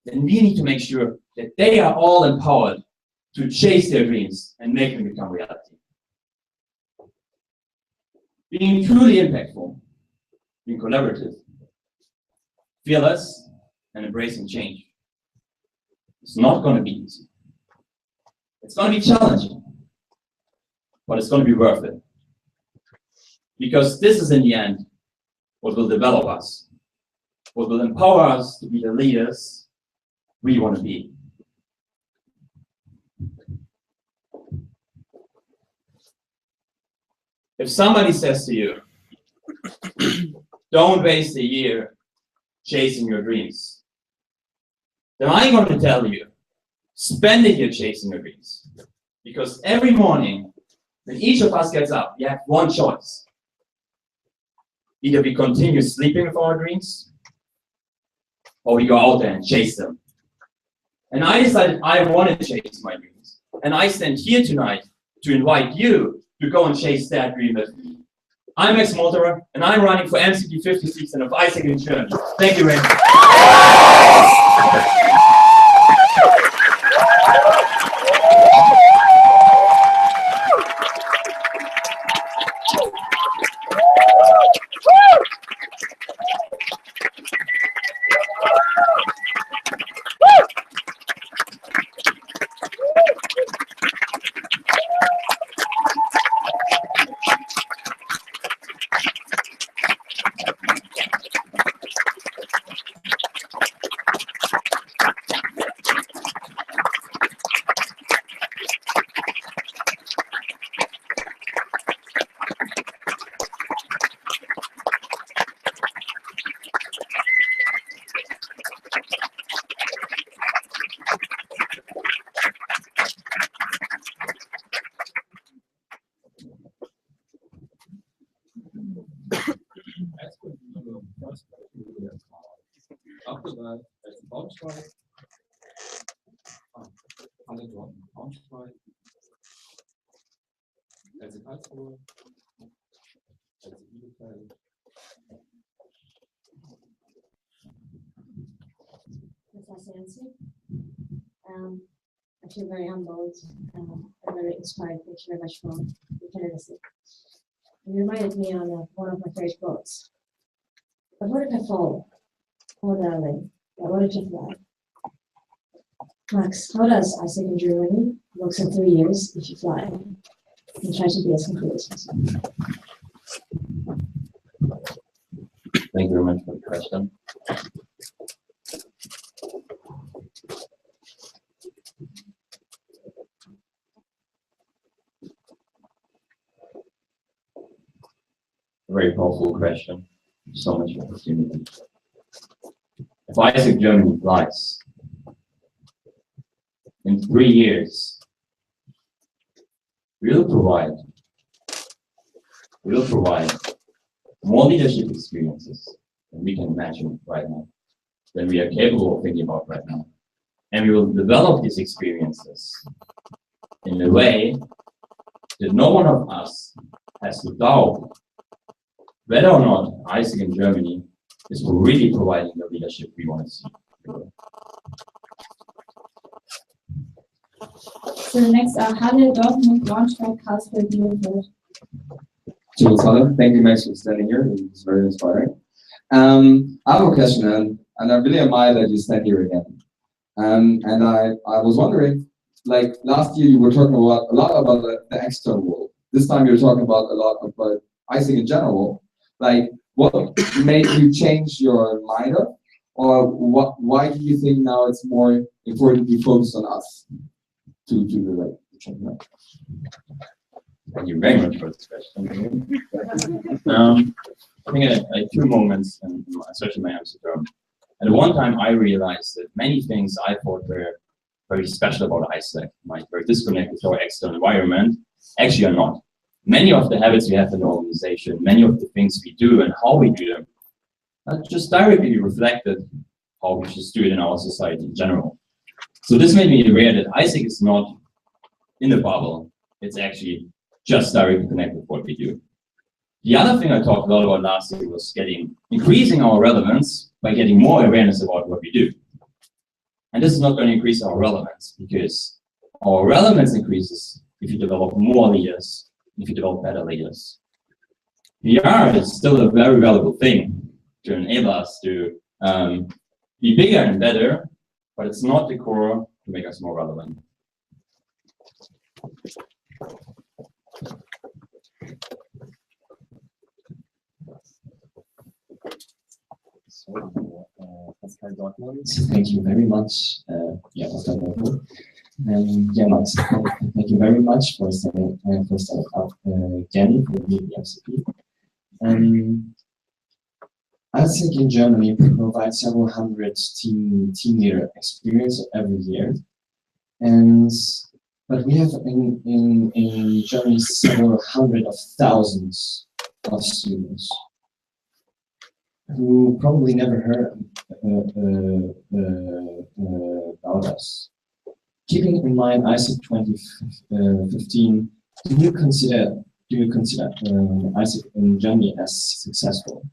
then we need to make sure that they are all empowered to chase their dreams and make them become reality. Being truly impactful, being collaborative, fearless, and embracing change. It's not going to be easy. It's going to be challenging, but it's going to be worth it. Because this is in the end what will develop us, what will empower us to be the leaders we want to be. If somebody says to you, don't waste a year chasing your dreams, then I'm going to tell you, spend a year chasing your dreams. Because every morning, when each of us gets up, we have one choice. Either we continue sleeping with our dreams, or we go out there and chase them. And I decided I want to chase my dreams. And I stand here tonight to invite you to go and chase that dream with me. I'm Max Molterer, and I'm running for MCP 56 and of ISIC in Germany. Thank you very much. After that, there's Braunschweig, Braunschweig, there's Karlsruhe, I feel very humbled and very inspired. Thank you very much for your candidacy. You reminded me on one of my favorite quotes. But what if I fall? Or darling, what if you fly? Max, how does Isaac in Germany looks in 3 years if you fly? And try to be as concrete as possible. Thank you very much for the question. Very powerful question. So much opportunity. If Isaac Germany flies, in 3 years, we'll provide more leadership experiences than we can imagine right now, than we are capable of thinking about right now. And we will develop these experiences in a way that no one of us has to doubt whether or not Isaac in Germany is really providing the leadership we want to see. So next are Halle, Dortmund, Braunschweig, Karlsruhe, Bielefeld. Jules Halle, thank you, Max, for standing here. It's very inspiring. I have a question, and I really admire that you stand here again. And I was wondering, like last year you were talking a lot about the external world. This time you're talking about a lot about Isaac in general. Like, what made you change your mind up? Or why do you think now it's more important to focus on us to do the right change? Thank you very much for this question. I think I had 2 moments, especially my answer term. At one time, I realized that many things I thought were very special about Isaac, like very disconnected to our external environment, actually are not. Many of the habits we have in the organization, many of the things we do and how we do them, are just directly reflected how we just do it in our society in general. So this made me aware that Isaac is not in the bubble. It's actually just directly connected with what we do. The other thing I talked a lot about last year was increasing our relevance by getting more awareness about what we do. And this is not going to increase our relevance, because our relevance increases if you develop more leaders, if you develop better leaders. PR is still a very valuable thing to enable us to be bigger and better, but it's not the core to make us more relevant. Pascal Dortmund, thank you very much. Pascal Dortmund. Max, thank you very much for standing up again for the MCP. ISEC in Germany provides several hundred team leader experience every year, but we have in Germany several hundred of thousands of students who probably never heard about us. Keeping in mind ISEC 2015, do you consider ISEC in Germany as successful?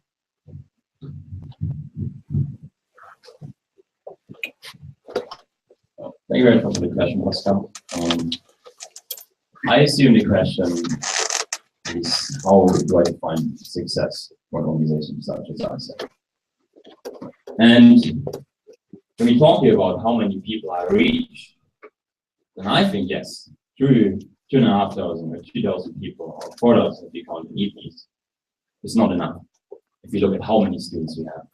Thank you very much for the question, Pascal. I assume the question is how do I define success for an organization such as ISEC? And when we talk here about how many people I reach, then I think yes, 2,500 or 3,000 people or 4,000 if you count the EPs is not enough if you look at how many students we have.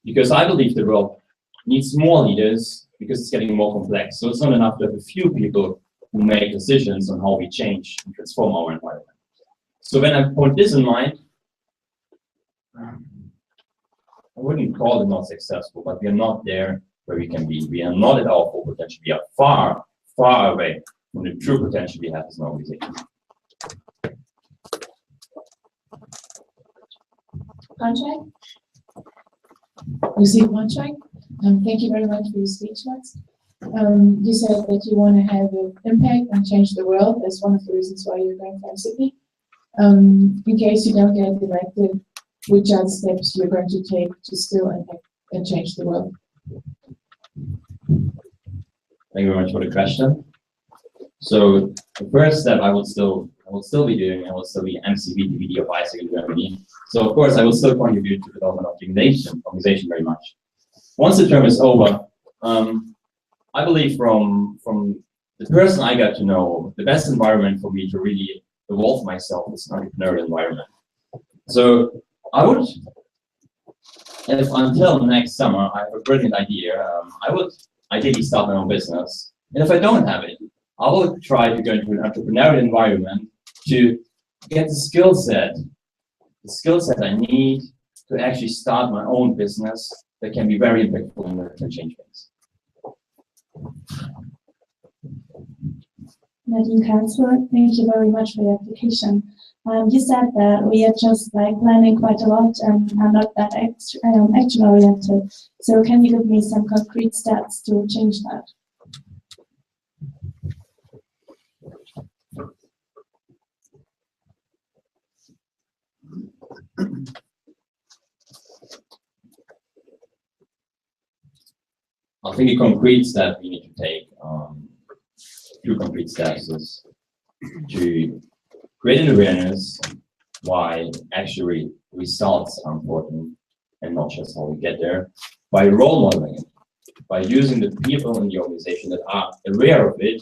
Because I believe the world needs more leaders because it's getting more complex. So it's not enough to have a few people who make decisions on how we change and transform our environment. So when I put this in mind, I wouldn't call it not successful, but we are not there where we can be. We are not at our full potential. We are far, far away from the true potential we have as an organization. Braunschweig? Lucy Braunschweig. Thank you very much for your speech, Max. You said that you want to have an impact and change the world. That's one of the reasons why you're going for MCP. In case you don't get elected, which are the steps you're going to take to still impact and change the world? Thank you very much for the question. So the first step I will still be doing, I will still be MCP DVD of ISAC in Germany. So of course I will still contribute to the development of the organization very much. Once the term is over, I believe from the person I got to know, the best environment for me to really evolve myself is an entrepreneurial environment. So I would, if until next summer I have a brilliant idea, I would ideally start my own business. And if I don't have it, I will try to go into an entrepreneurial environment to get the skill set I need to actually start my own business that can be very impactful and that can change things. Nadine Karlsruhe, thank you very much for your application. You said that we are just like planning quite a lot and are not that action oriented. So can you give me some concrete steps to change that? I think a concrete step we need to take, two concrete steps, is to create an awareness why actually results are important and not just how we get there, by role modeling it, by using the people in the organization that are aware of it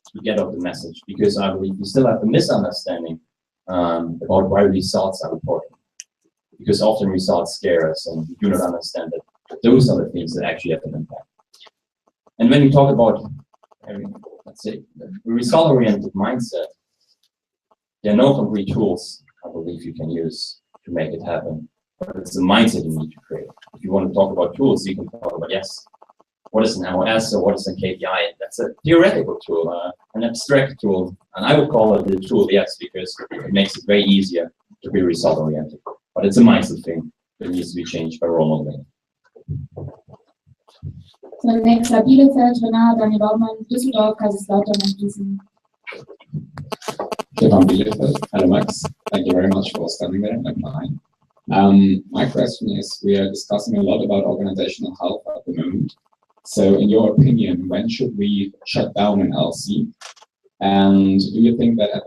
to get out the message. Because I believe we still have a misunderstanding about why results are important. Because often results scare us and we do not understand that those are the things that actually have an impact. And when we talk about, let's say, the result-oriented mindset, there are no concrete tools I believe you can use to make it happen. But it's the mindset you need to create. If you want to talk about tools, you can talk about, yes, what is an MOS or what is a KPI? That's a theoretical tool, an abstract tool. And I would call it the tool, yes, because it makes it very easier to be result-oriented. But it's a mindset thing that needs to be changed by role modeling. So next up, Bielefeld, Renat, Daniel Baumann, Düsseldorf, Kaiserslautern, and Gießen. Stefan Bielefeld. Hello, Max. Thank you very much for standing there and applying. My question is, we are discussing a lot about organizational health at the moment. So in your opinion, when should we shut down an LC? And do you think that at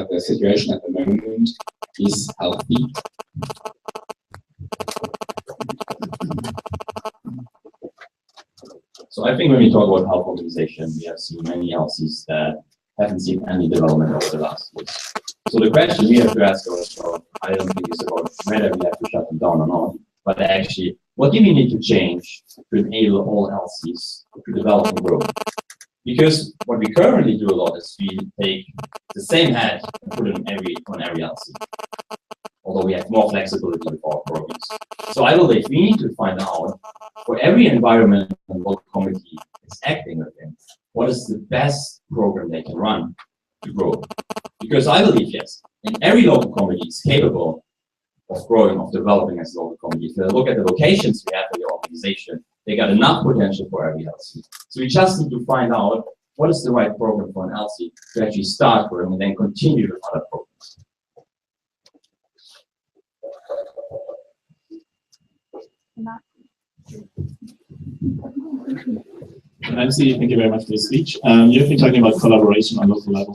the situation at the moment is healthy? So I think when we talk about health organization, we have seen many LCs that haven't seen any development over the last years. So the question we have to ask ourselves, I don't think it's about whether we have to shut them down or not, but actually, what do we need to change to enable all LCs to develop and grow? Because what we currently do a lot is we take the same head and put it on every LC. Although we have more flexibility with our programs. So I believe we need to find out for every environment and local committee is acting within, what is the best program they can run to grow? Because I believe, yes, in every local committee is capable of growing, of developing as a local committee. If you look at the locations we have in the organization, they got enough potential for every LC. So we just need to find out what is the right program for an LC to actually start growing and then continue with other programs. Nancy, thank you very much for your speech. You've been talking about collaboration on local level.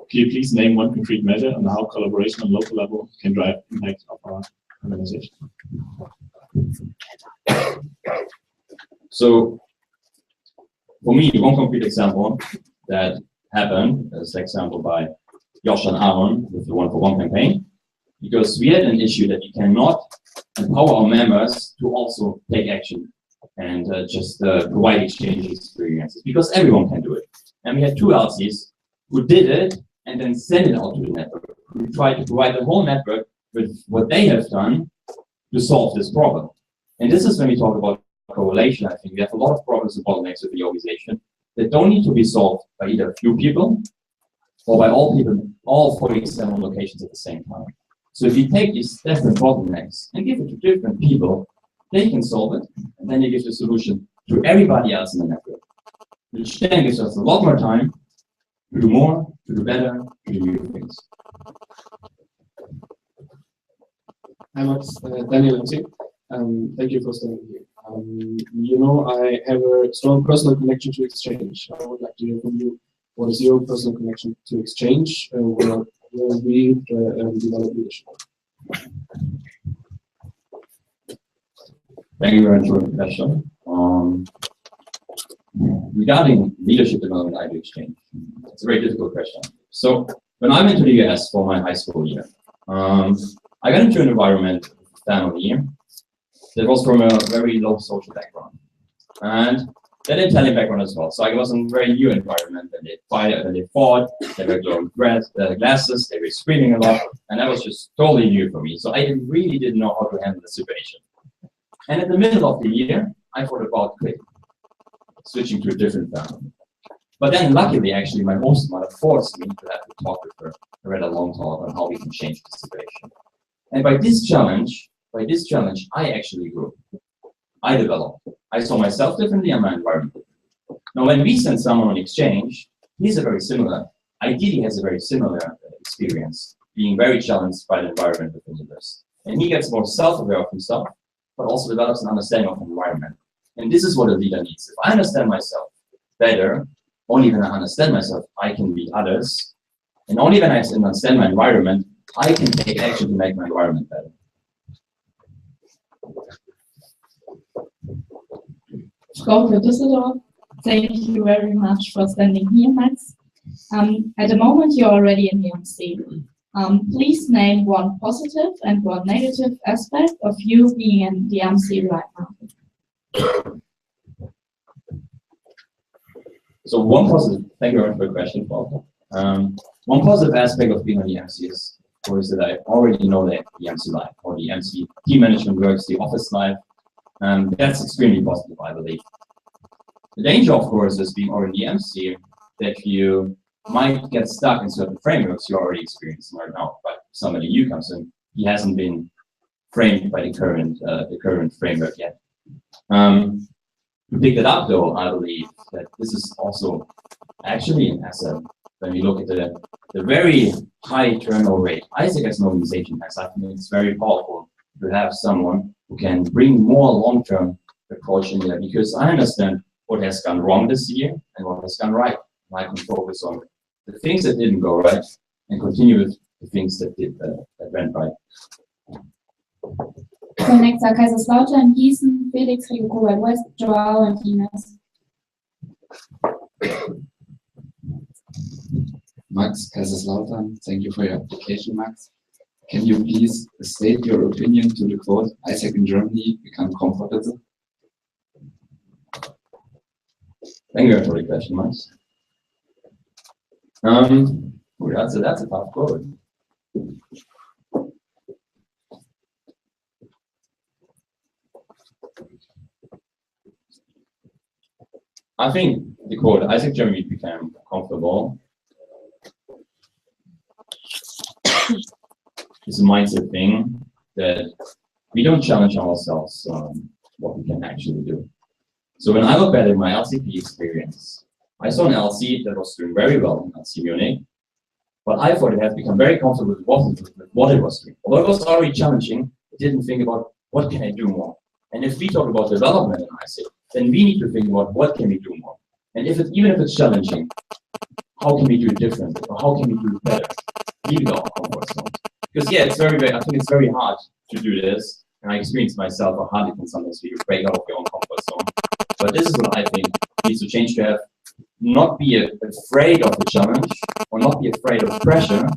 Can you please name one concrete measure on how collaboration on local level can drive impact of our organization? So, for me, one concrete example that happened is an example by Josh and Aaron with the One for One campaign, because we had an issue that we cannot empower our members to also take action and just provide exchange experiences, because everyone can do it. And we had two LCs who did it and then sent it out to the network, who tried to provide the whole network with what they have done to solve this problem. And this is when we talk about correlation. I think we have a lot of problems and bottlenecks with the organization that don't need to be solved by either a few people or by all people, all 47 locations at the same time. So if you take these different bottlenecks and give it to different people, they can solve it, and then you give the solution to everybody else in the network, which then gives us a lot more time to do more, to do better, to do new things. Hi, Max. Daniel MC. Thank you for staying here. You know, I have a strong personal connection to Exchange. I would like to hear from you. What is your personal connection to Exchange? Where we develop leadership? Thank you very much for the question. Regarding leadership development at Exchange, it's a very difficult question. So when I went to the US for my high school year, I got into an environment with a family that was from a very low social background. And that Italian background as well. So I was in a very new environment, and they fought, they were glowing glasses, they were screaming a lot, and that was just totally new for me. So I really didn't know how to handle the situation. And in the middle of the year, I thought about quitting, switching to a different family. But then luckily, actually, my host mother forced me to have to talk with her. I read a long talk on how we can change the situation. And by this challenge, I actually grew. I developed. I saw myself differently and my environment. Now, when we send someone on exchange, ideally has a very similar experience, being very challenged by the environment within the list. And he gets more self-aware of himself, but also develops an understanding of the environment. And this is what a leader needs. If I understand myself better, only when I understand myself, I can lead others. And only when I understand my environment, I can take action to make my environment better. Frau Düsseldorf, thank you very much for standing here, Max. At the moment, you're already in the MC. Please name one positive and one negative aspect of you being in the MC right now. So one positive, thank you very much for the question, Paul. One positive aspect of being on the MC is, of course, that I already know the MC life, or the MC team management works, the office life. That's extremely positive, I believe. The danger, of course, is being already MC, that you might get stuck in certain frameworks you're already experiencing right now. But somebody new comes in, he hasn't been framed by the current framework yet. To pick that up, though, I believe that this is also actually an asset when we look at the very high turnover rate ISAC as an organization has. I think it's very powerful to have someone who can bring more long-term approach in there, because I understand what has gone wrong this year and what has gone right. And I can focus on the things that didn't go right and continue with the things that went right. So next are Kaiserslautern, Gießen, Felix, Rio Cobalt West, Joao, and Ines. Max, Kaiserslautern, thank you for your application, Max. Can you please state your opinion to the quote, ISAC in Germany become comfortable? Thank you for the question, Max. That's a tough quote. I think the quote, ISAC Germany became comfortable, is a mindset thing that we don't challenge ourselves on what we can actually do. So when I look back at my LCP experience, I saw an LC that was doing very well in LC Munich, but I thought it had become very comfortable with what it was doing. Although it was already challenging, it didn't think about what can I do more. And if we talk about development in ISAC, then we need to think about what can we do more. And even if it's challenging, how can we do it different? Or how can we do it better? Leave our comfort zone. Because yeah, I think it's very hard to do this. And I experienced myself how hard it can sometimes be to break out of your own comfort zone. But this is what I think needs to change, to have not be afraid of the challenge or not be afraid of pressure,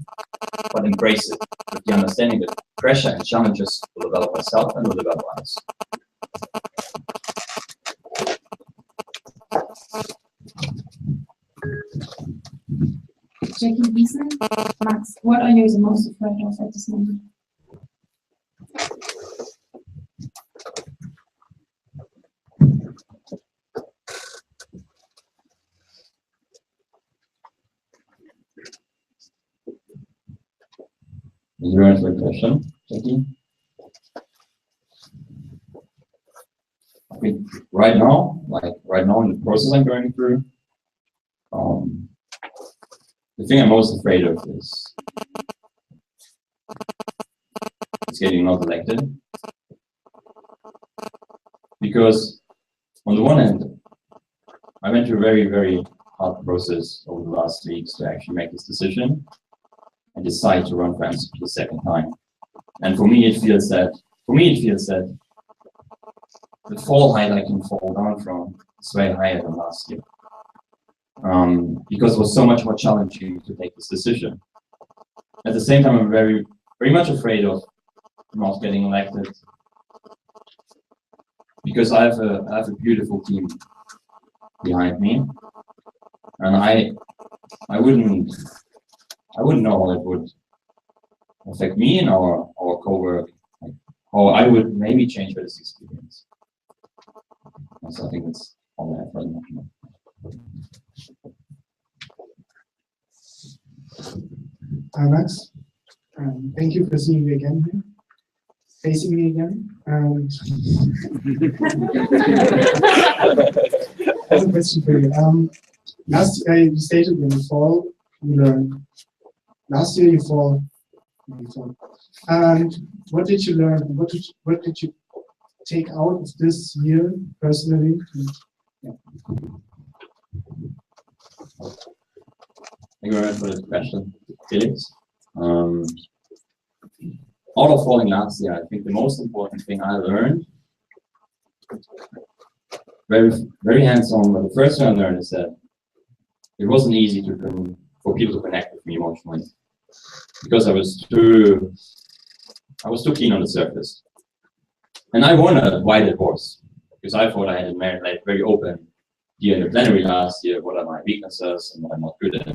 but embrace it with the understanding that pressure and challenges will develop myself and will develop others. Jackie Wiesen, Max, what are you the most afraid of at this moment? Is there any other question, Jackie? I think right now in the process I'm going through, the thing I'm most afraid of is it's getting not elected. Because on the one hand, I went through a very, very hard process over the last weeks to actually make this decision and decide to run for MCP the second time. And for me, it feels that the fall height I can fall down from is way higher than last year. Because it was so much more challenging to take this decision. At the same time, I'm very, very much afraid of not getting elected, because I have a beautiful team behind me, and I wouldn't know how it would affect me and our co-work, like, how I would maybe change for this experience. And so I think that's all I have right now. Max, thank you for seeing me again here, facing me again. And I have a question for you. Last year you stated when you fall, you learn. Last year you fall. And what did you learn? What did you take out of this year personally? Yeah. Thank you very much for this question, Felix. Out of falling last year, I think the most important thing I learned, very, very hands-on, but the first thing I learned is that it wasn't easy for people to connect with me emotionally, because I was too keen on the surface. And I wondered why that was, because I thought I had a like, very open here in the plenary last year, what are my weaknesses and what I'm not good at.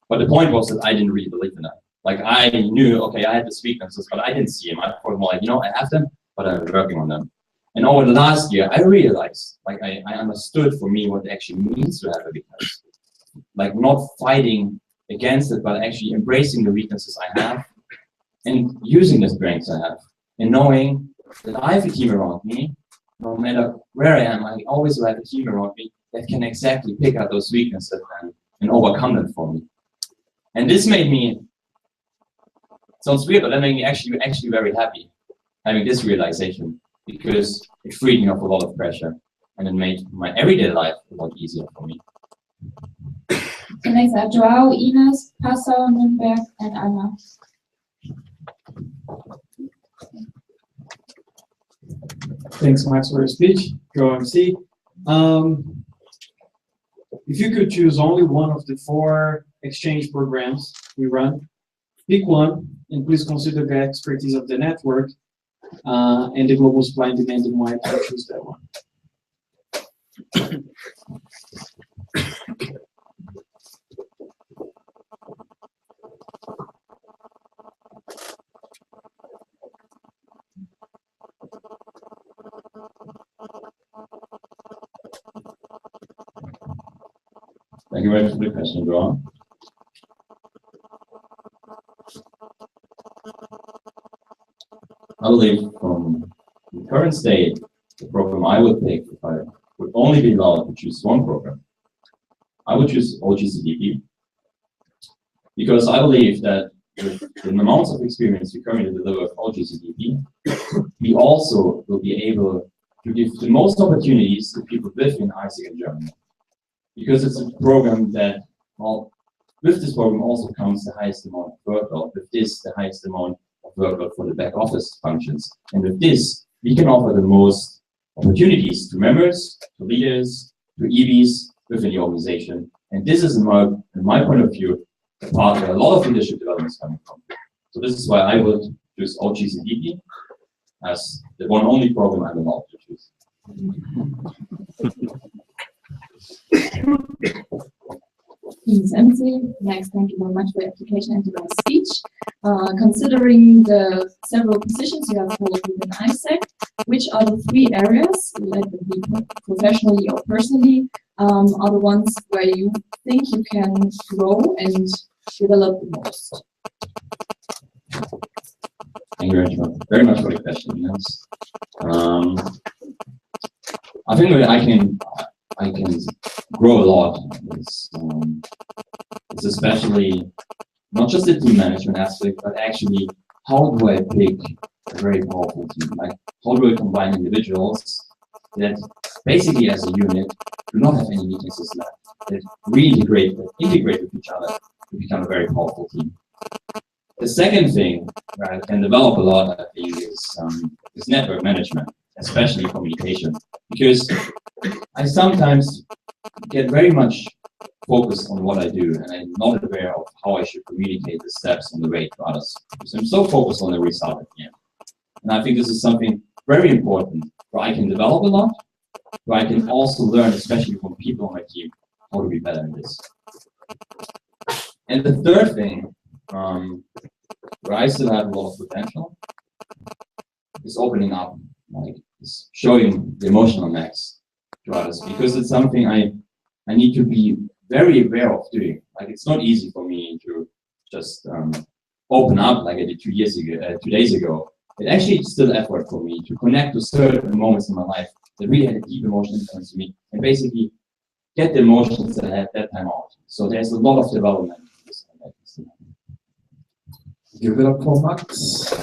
But the point was that I didn't really believe in that. Like, I knew, okay, I had these weaknesses, but I didn't see them. I thought more like, you know, I have them, but I'm working on them. And over the last year, I realized, like, I understood for me what it actually means to have a weakness. Like, not fighting against it, but actually embracing the weaknesses I have and using the strengths I have. And knowing that I have a team around me, no matter where I am, I always will have a team around me that can exactly pick out those weaknesses and overcome them for me. And this made me, sounds weird, but that made me actually very happy, having this realization, because it freed me up a lot of pressure and it made my everyday life a lot easier for me. Next are Joao, Ines, Passau, Nürnberg, and Anna. Thanks, Max, for your speech. Joao MC. If you could choose only one of the 4 exchange programs we run, pick one, and please consider the expertise of the network and the global supply and demand and why to choose that one. Thank you very much for the question, Joao. I believe from the current state, the program I would pick if I would only be allowed to choose one program, I would choose OGCDP, because I believe that with the amounts of experience we currently deliver with OGCDP, we also will be able to give the most opportunities to people living in ISIC in Germany. Because it's a program that, well, with this program also comes the highest amount of workload. With this, the highest amount of workload for the back office functions. And with this, we can offer the most opportunities to members, to leaders, to EVs within the organization. And this is, in my point of view, the part where a lot of leadership development is coming from. So this is why I would choose OGCDP as the one only program I'm allowed to choose. Ms. MC, next, thank you very much for your application and your speech. Considering the several positions you have held within ISEC, which are the 3 areas, let them be professionally or personally, are the ones where you think you can grow and develop the most? Thank you very much for the question. Yes. I think that I can grow a lot. It's especially not just the team management aspect, but actually how do I pick a very powerful team? Like, how do I combine individuals that basically as a unit do not have any weaknesses left, that integrate with each other to become a very powerful team? The second thing where I can develop a lot, I think, is network management, especially communication, because I sometimes get very much focused on what I do, and I'm not aware of how I should communicate the steps on the way to others. So I'm so focused on the result at the end. And I think this is something very important where I can develop a lot, where I can also learn, especially from people on my team, how to be better in this. And the third thing, where I still have a lot of potential, is opening up, like showing the emotional max to others, because it's something I need to be very aware of doing. Like, it's not easy for me to just open up like I did 2 days ago. It actually is still effort for me to connect to certain moments in my life that really had a deep emotional influence to me, and basically get the emotions that I had that time out. So there's a lot of development. Give it up for Max.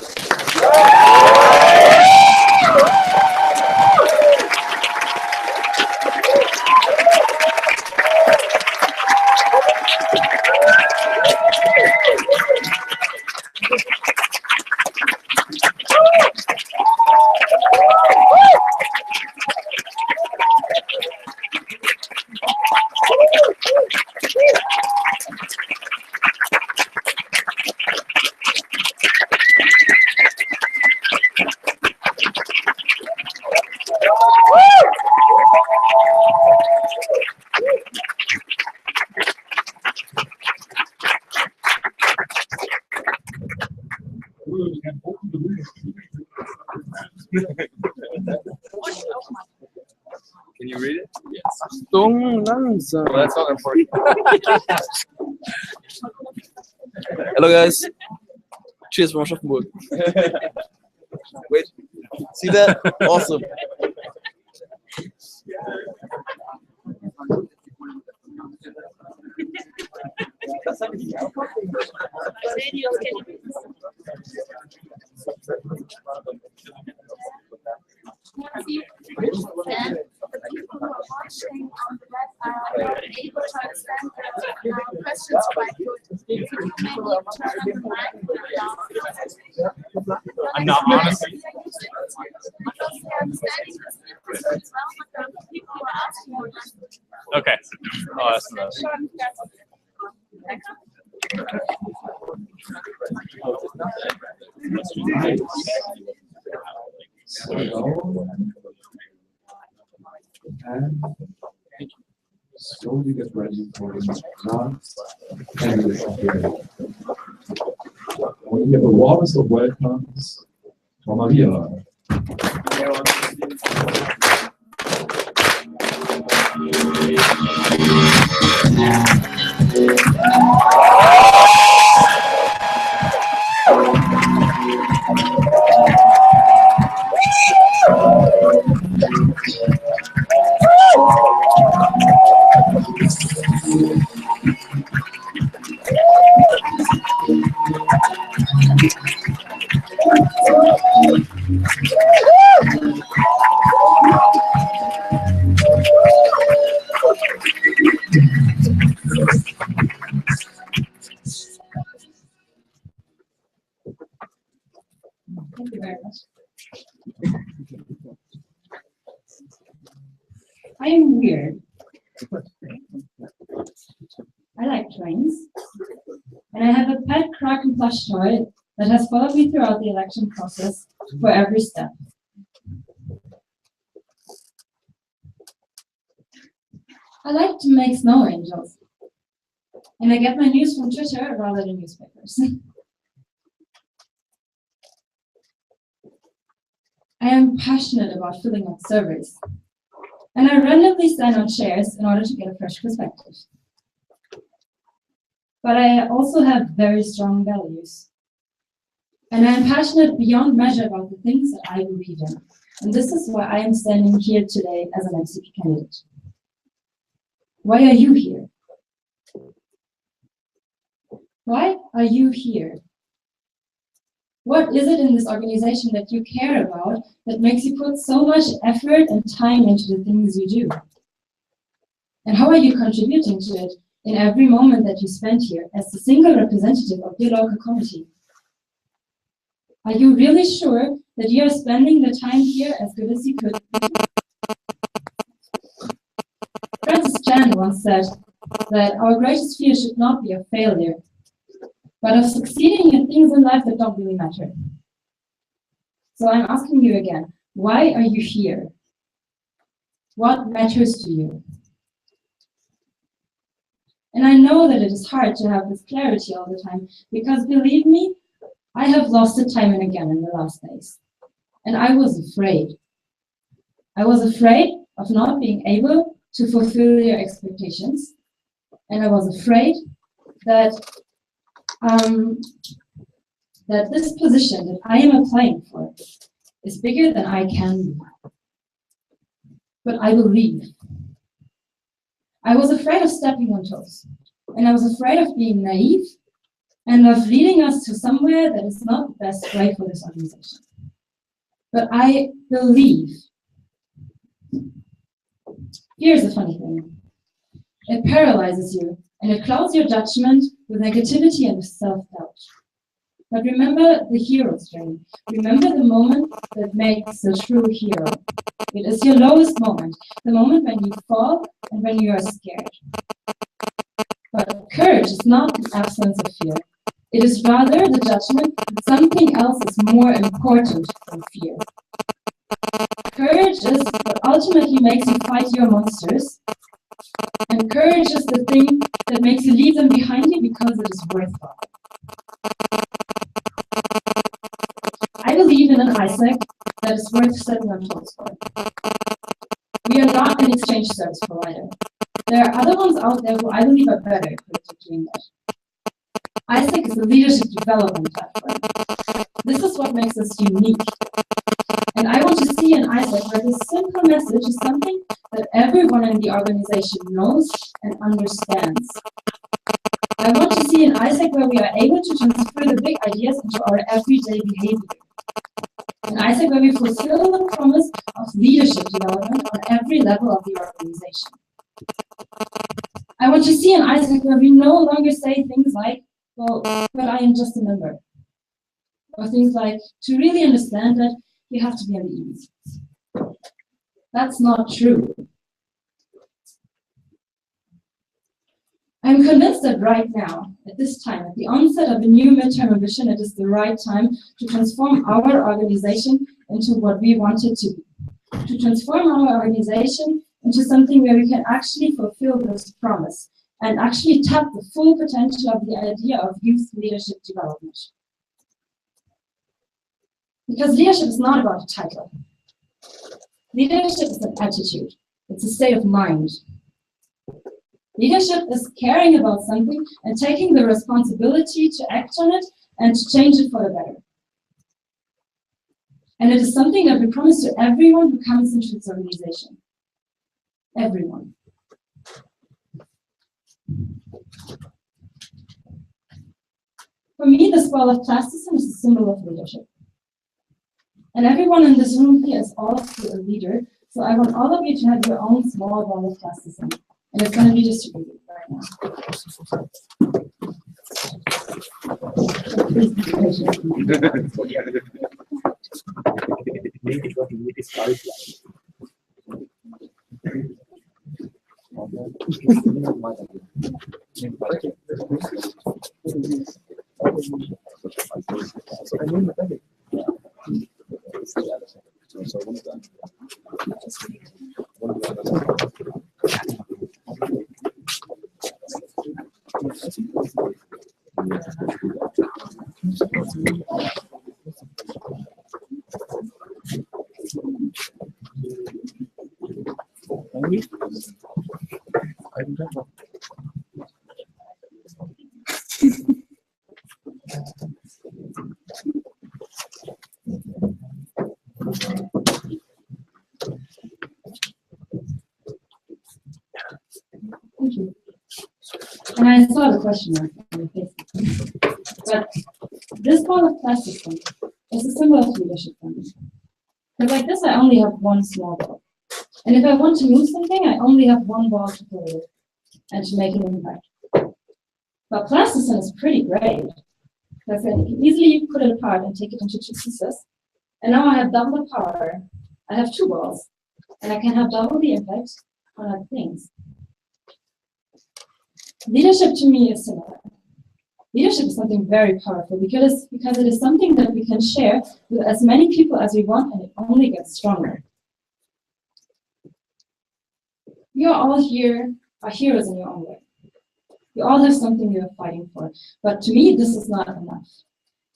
Can you read it? Yes. Well, that's not important. Hello, guys. Cheers from Aschaffenburg. Wait, see that? Awesome. I'm not honestly. Okay. Oh, that's nice. And slowly get ready for the last candidate of the day. We have a warmest of welcomes for Maria. Thank you very much. I am weird. I like trains. And I have a pet Kraken plush toy that has followed me throughout the election process for every step. I like to make snow angels. And I get my news from Twitter rather than newspapers. I am passionate about filling out surveys. And I randomly stand on chairs in order to get a fresh perspective. But I also have very strong values. And I am passionate beyond measure about the things that I believe in. And this is why I am standing here today as an MCP candidate. Why are you here? Why are you here? What is it in this organization that you care about that makes you put so much effort and time into the things you do? And how are you contributing to it in every moment that you spend here as the single representative of your local community? Are you really sure that you are spending the time here as good as you could? Francis Chan once said that our greatest fear should not be of failure, but of succeeding in things in life that don't really matter. So I'm asking you again, why are you here? What matters to you? And I know that it is hard to have this clarity all the time, because believe me, I have lost it time and again in the last days. And I was afraid. I was afraid of not being able to fulfill your expectations. And I was afraid that that this position that I am applying for is bigger than I can be. But I believe. I was afraid of stepping on toes, and I was afraid of being naive and of leading us to somewhere that is not the best way for this organization. But I believe. Here's the funny thing. It paralyzes you, and it clouds your judgment with negativity and self-doubt. But remember the hero's journey. Remember the moment that makes a true hero. It is your lowest moment, the moment when you fall and when you are scared. But courage is not the absence of fear. It is rather the judgment that something else is more important than fear. Courage is what ultimately makes you fight your monsters. And courage is the thing that makes you leave them behind you because it is worthwhile. I believe in an ISAC that is worth stepping on toes for. We are not an exchange service provider. There are other ones out there who I believe are better equipped at doing that. ISAC is a leadership development platform. This is what makes us unique. And I want to see an ISAC where this simple message is something that everyone in the organization knows and understands. I want to see an ISAC where we are able to transfer the big ideas into our everyday behavior. An ISAC where we fulfill the promise of leadership development on every level of the organization. I want to see an ISAC where we no longer say things like, well, but I am just a member. Or things like, to really understand that, you have to be on the ease. That's not true. I'm convinced that right now, at this time, at the onset of a new midterm ambition, it is the right time to transform our organization into what we want it to be. To transform our organization into something where we can actually fulfill this promise and actually tap the full potential of the idea of youth leadership development. Because leadership is not about a title. Leadership is an attitude. It's a state of mind. Leadership is caring about something and taking the responsibility to act on it and to change it for the better. And it is something that we promise to everyone who comes into this organization. Everyone. For me, this ball of plasticine is a symbol of leadership. And everyone in this room here is also a leader, so I want all of you to have your own small ball of plasticine. And it's going to be distributed right now. Please be Thank you. And I saw the question mark on your face. But this ball of plasticine symbol of leadership for me. But like this, I only have one small ball. And if I want to move something, I only have one ball to play with and to make an impact. But plasticine is pretty great. Because I can easily put it apart and take it into 2 pieces. And now I have double the power. I have 2 balls. And I can have double the impact on other things. Leadership to me is similar. Leadership is something very powerful because it is something that we can share with as many people as we want, and it only gets stronger. You all here are heroes in your own way. You all have something you are fighting for. But to me, this is not enough.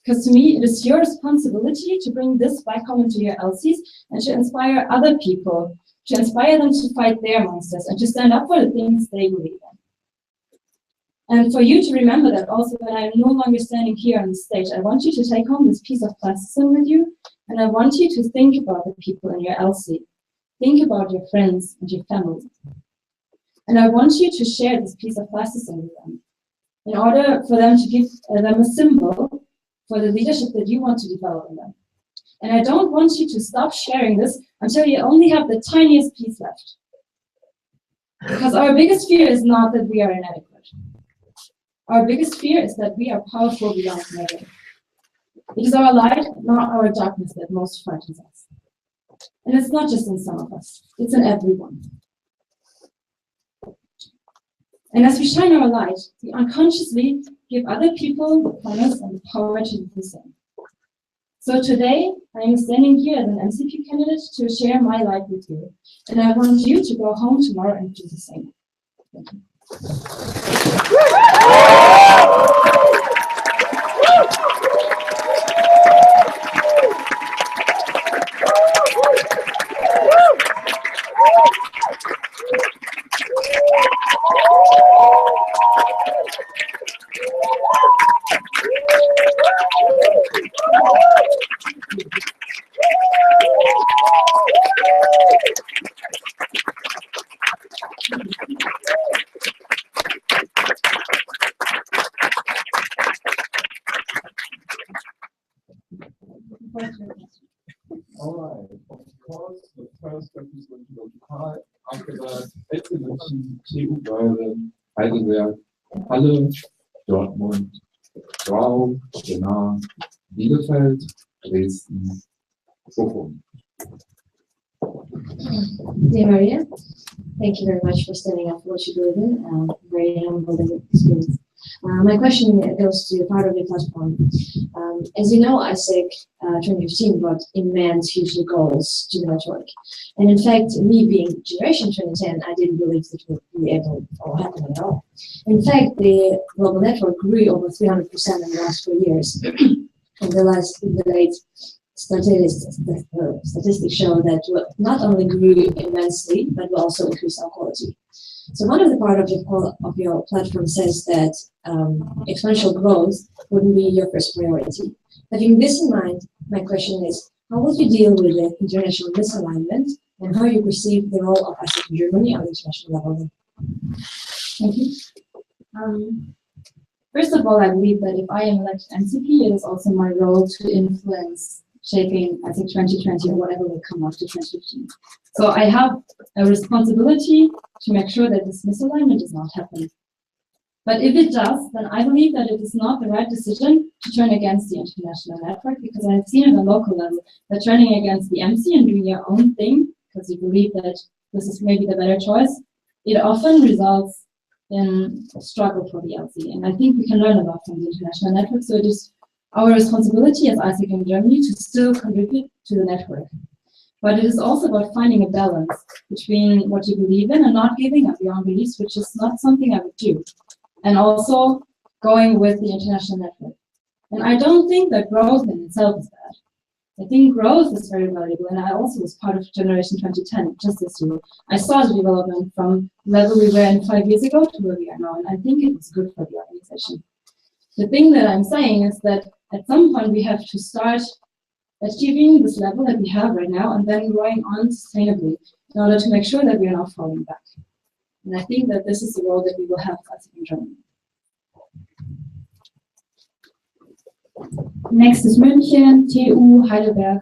Because to me, it is your responsibility to bring this back home into your LCs and to inspire other people, to inspire them to fight their monsters and to stand up for the things they believe in. And for you to remember that also when I'm no longer standing here on the stage, I want you to take home this piece of plasticine with you, and I want you to think about the people in your LC. Think about your friends and your family. And I want you to share this piece of plasticine with them in order for them to give them a symbol for the leadership that you want to develop in them. And I don't want you to stop sharing this until you only have the tiniest piece left. Because our biggest fear is not that we are inadequate. Our biggest fear is that we are powerful beyond measure. It is our light, not our darkness, that most frightens us. And it's not just in some of us, it's in everyone. And as we shine our light, we unconsciously give other people the promise and the power to do the same. So today, I am standing here as an MCP candidate to share my light with you. And I want you to go home tomorrow and do the same. Thank you. All right. Of course, the first question is going to go to Karl. After that, letzte Menschen, TU Berlin, Heidelberg, Halle, Dortmund, Grau, Jena, Bielefeld, Dresden, Bochum. Dear Maria, thank you very much for standing up for what you believe in. Very humble experience. My question goes to part of your platform. As you know, ISEC 2015 brought immense, huge goals to the network. And in fact, me being generation 2010, I didn't believe it would be able to happen at all. In fact, the global network grew over 300% in the last 4 years. And the late statistics show that we not only grew immensely, but we also increased our quality. So one of the part of your platform says that exponential growth wouldn't be your first priority. Having this in mind, my question is, how would you deal with the international misalignment and how you perceive the role of ISEC in Germany on the international level? Thank you. First of all, I believe that if I am elected MCP, it is also my role to influence shaping ISEC 2020 or whatever will come after 2015. So I have a responsibility to make sure that this misalignment does not happen. But if it does, then I believe that it is not the right decision to turn against the international network, because I have seen at a local level that turning against the MC and doing your own thing, because you believe that this is maybe the better choice, it often results in a struggle for the LC. And I think we can learn a lot from the international network, so it is our responsibility as ISEC in Germany to still contribute to the network. But it is also about finding a balance between what you believe in and not giving up your own beliefs, which is not something I would do. And also going with the international network. And I don't think that growth in itself is bad. I think growth is very valuable, and I also was part of Generation 2010 just this year. I saw the development from the level we were in 5 years ago to where we are now, and I think it was good for the organization. The thing that I'm saying is that at some point we have to start achieving this level that we have right now and then growing on sustainably in order to make sure that we are not falling back. And I think that this is the role that we will have as in Germany. Next is München, TU Heidelberg.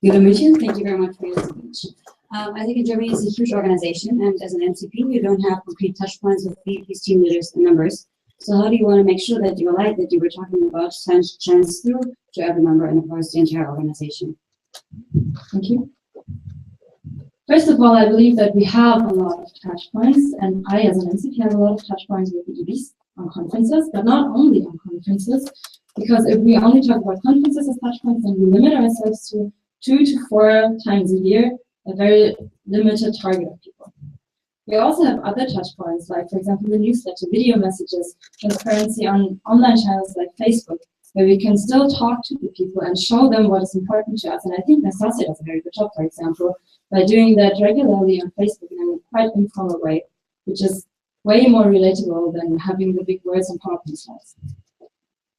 Hello, München. Thank you very much for your speech. I think Germany is a huge organization, and as an MCP, you don't have complete touch points with VPs, team leaders, and members. So how do you want to make sure that your light that you were talking about shines through to every member and across the entire organization? Thank you. First of all, I believe that we have a lot of touch points, and I, as an MCP, have a lot of touch points with the EBs on conferences, but not only on conferences, because if we only talk about conferences as touch points, then we limit ourselves to 2 to 4 times a year, a very limited target of people. We also have other touch points, like, for example, the newsletter, video messages, transparency on online channels like Facebook, where we can still talk to the people and show them what is important to us. And I think Nastasia does a very good job, for example, by doing that regularly on Facebook in a quite informal way, which is way more relatable than having the big words and PowerPoint slides.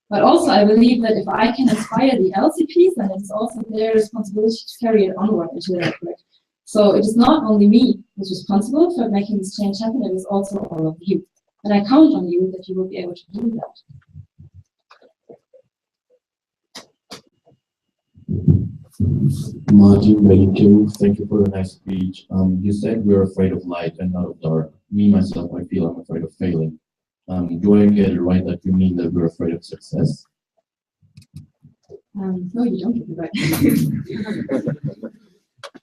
But also, I believe that if I can inspire the LCPs, then it is also their responsibility to carry it onward into the network. So it is not only me who's responsible for making this change happen, it is also all of you. And I count on you that you will be able to do that. Martin Wellington, thank you for a nice speech. You said we're afraid of light and not of dark. Me, myself, I feel I'm afraid of failing. Do I get it right that you mean that we're afraid of success? No, you don't get it right.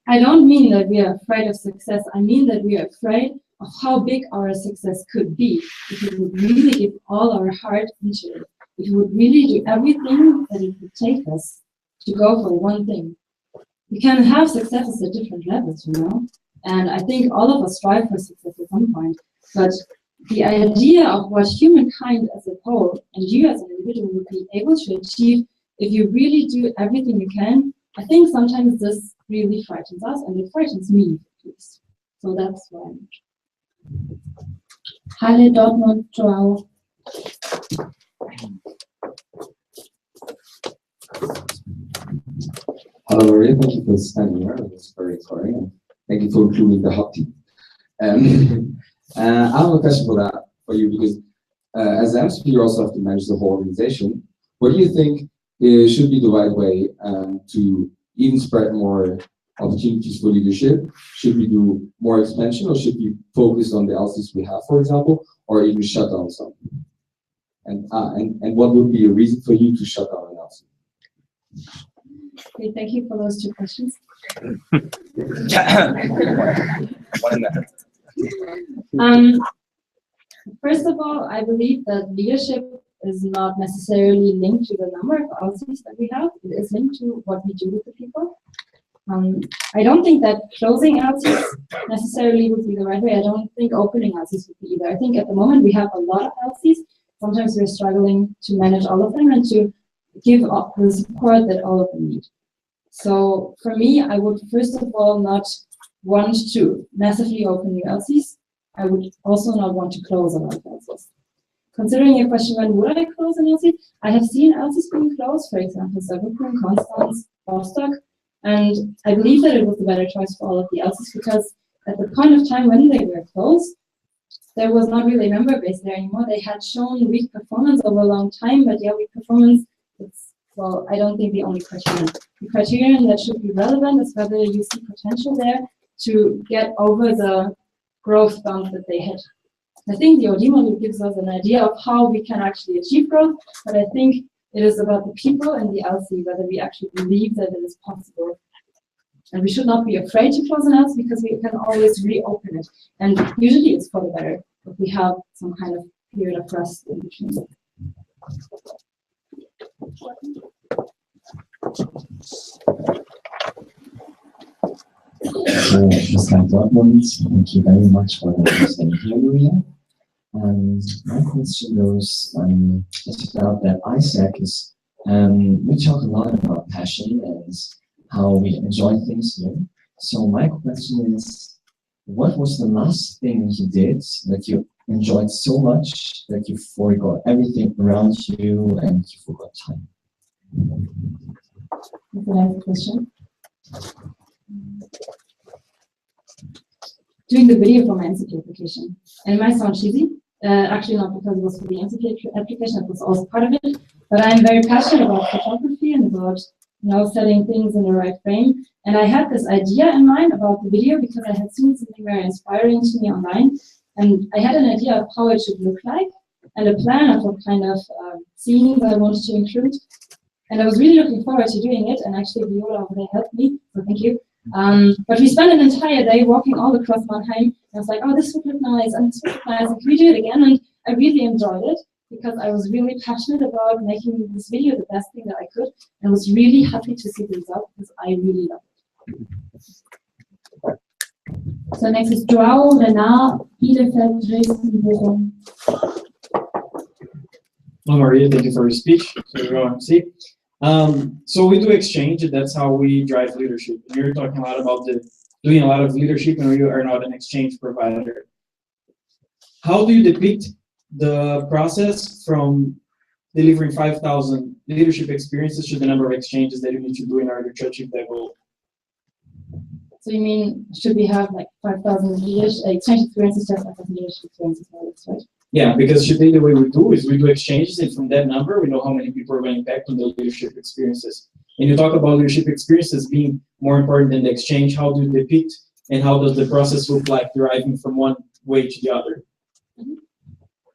I don't mean that we are afraid of success. I mean that we are afraid of how big our success could be if we would really give all our heart into it. If we would really do everything that it would take us to go for one thing. We can have successes at different levels, you know, and I think all of us strive for success at some point, but the idea of what humankind as a whole and you as an individual would be able to achieve if you really do everything you can, I think sometimes this really frightens us, and it frightens me, at least. So that's why. Halle, Dortmund, Joao. Hello, Maria. Thank you for standing here. It's very inspiring. And thank you for including the hot tea. I have a question for you because as an MCP, you also have to manage the whole organization. What do you think should be the right way to even spread more opportunities for leadership? Should we do more expansion, or should we focus on the LCs we have, for example, or even shut down some? And what would be a reason for you to shut down an LC? Okay, thank you for those 2 questions. First of all, I believe that leadership is not necessarily linked to the number of LCs that we have. It is linked to what we do with the people. I don't think that closing LCs necessarily would be the right way. I don't think opening LCs would be either. I think at the moment we have a lot of LCs. Sometimes we're struggling to manage all of them and to give up the support that all of them need. So for me, I would first of all not want to massively open new LCs. I would also not want to close a lot of LCs. Considering your question, when would I close an LC? I have seen LCs being closed, for example, Saarbrücken, Konstanz, Rostock, and I believe that it was the better choice for all of the LCs because at the point of time when they were closed, there was not really a member base there anymore. They had shown weak performance over a long time, but yeah, weak performance, it's, well, I don't think the only criterion. The criterion that should be relevant is whether you see potential there to get over the growth bump that they hit. I think the OD model gives us an idea of how we can actually achieve growth, but I think it is about the people and the LC, whether we actually believe that it is possible. And we should not be afraid to close an LC because we can always reopen it. And usually it's for the better if we have some kind of period of rest in between. So, Mr. Dortmund, thank you very much for hosting here, Maria. My question goes just about that ISAC is, we talk a lot about passion and how we enjoy things here. So my question is, what was the last thing you did that you enjoyed so much that you forgot everything around you and you forgot time? That's a nice question. Doing the video for my MCP application. And it might sound cheesy, Actually, not because it was for the MCP application, it was also part of it. But I'm very passionate about photography and about setting things in the right frame. And I had this idea in mind about the video because I had seen something very inspiring to me online. And I had an idea of how it should look like and a plan of what kind of scenes I wanted to include. And I was really looking forward to doing it. And actually, Viola over there helped me, so thank you. But we spent an entire day walking all across Mannheim. I was like, oh, this would look nice, and this would look nice, and can we do it again? And I really enjoyed it because I was really passionate about making this video the best thing that I could, and was really happy to see the result because I really love it. So next is Joao, Renard, Bielefeld, Dresden, Bochum. Well, Maria, thank you for your speech. So you're on MC. So we do exchange, and that's how we drive leadership. And you're talking a lot about doing a lot of leadership, and you are not an exchange provider. How do you depict the process from delivering 5,000 leadership experiences to the number of exchanges that you need to do in order to achieve that goal? So you mean, should we have like 5,000 exchange experiences, just 5,000 leadership experiences, right? Yeah, because today the way we do is we do exchanges, and from that number, we know how many people are going to impact on the leadership experiences. And you talk about leadership experiences being more important than the exchange. How do you depict, and how does the process look like deriving from one way to the other?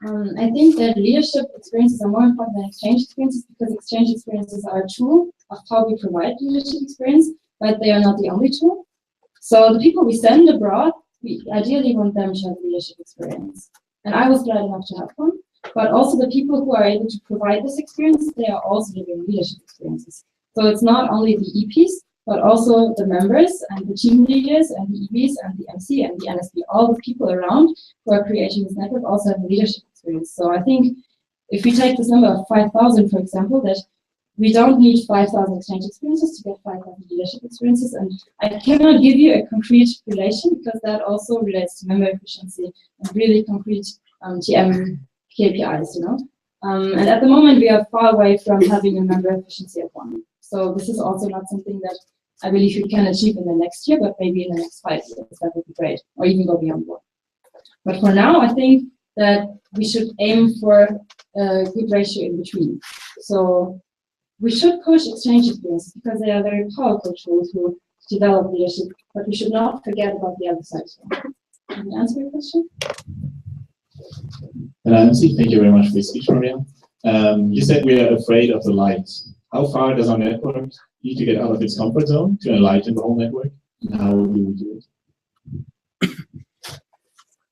I think that leadership experiences are more important than exchange experiences because exchange experiences are a tool of how we provide leadership experience, but they are not the only tool. So the people we send abroad, we ideally want them to have leadership experience. And I was glad enough to have one, but also the people who are able to provide this experience, they are also living leadership experiences. So it's not only the EPs, but also the members and the team leaders and the EBs and the MC and the NSB, all the people around who are creating this network also have a leadership experience. So I think if we take this number of 5,000, for example, that we don't need 5,000 exchange experiences to get 5,000 leadership experiences. And I cannot give you a concrete relation because that also relates to member efficiency and really concrete TM KPIs, And at the moment, we are far away from having a member efficiency of 1. So this is also not something that I believe we can achieve in the next year, but maybe in the next 5 years, that would be great, or even go beyond 1. But for now, I think that we should aim for a good ratio in between. So we should push exchange experiences because they are very powerful tools to develop leadership, but we should not forget about the other side. Can you answer your question? Thank you very much for your speech, Maria. You said we are afraid of the light. How far does our network need to get out of its comfort zone to enlighten the whole network? And how will we do it?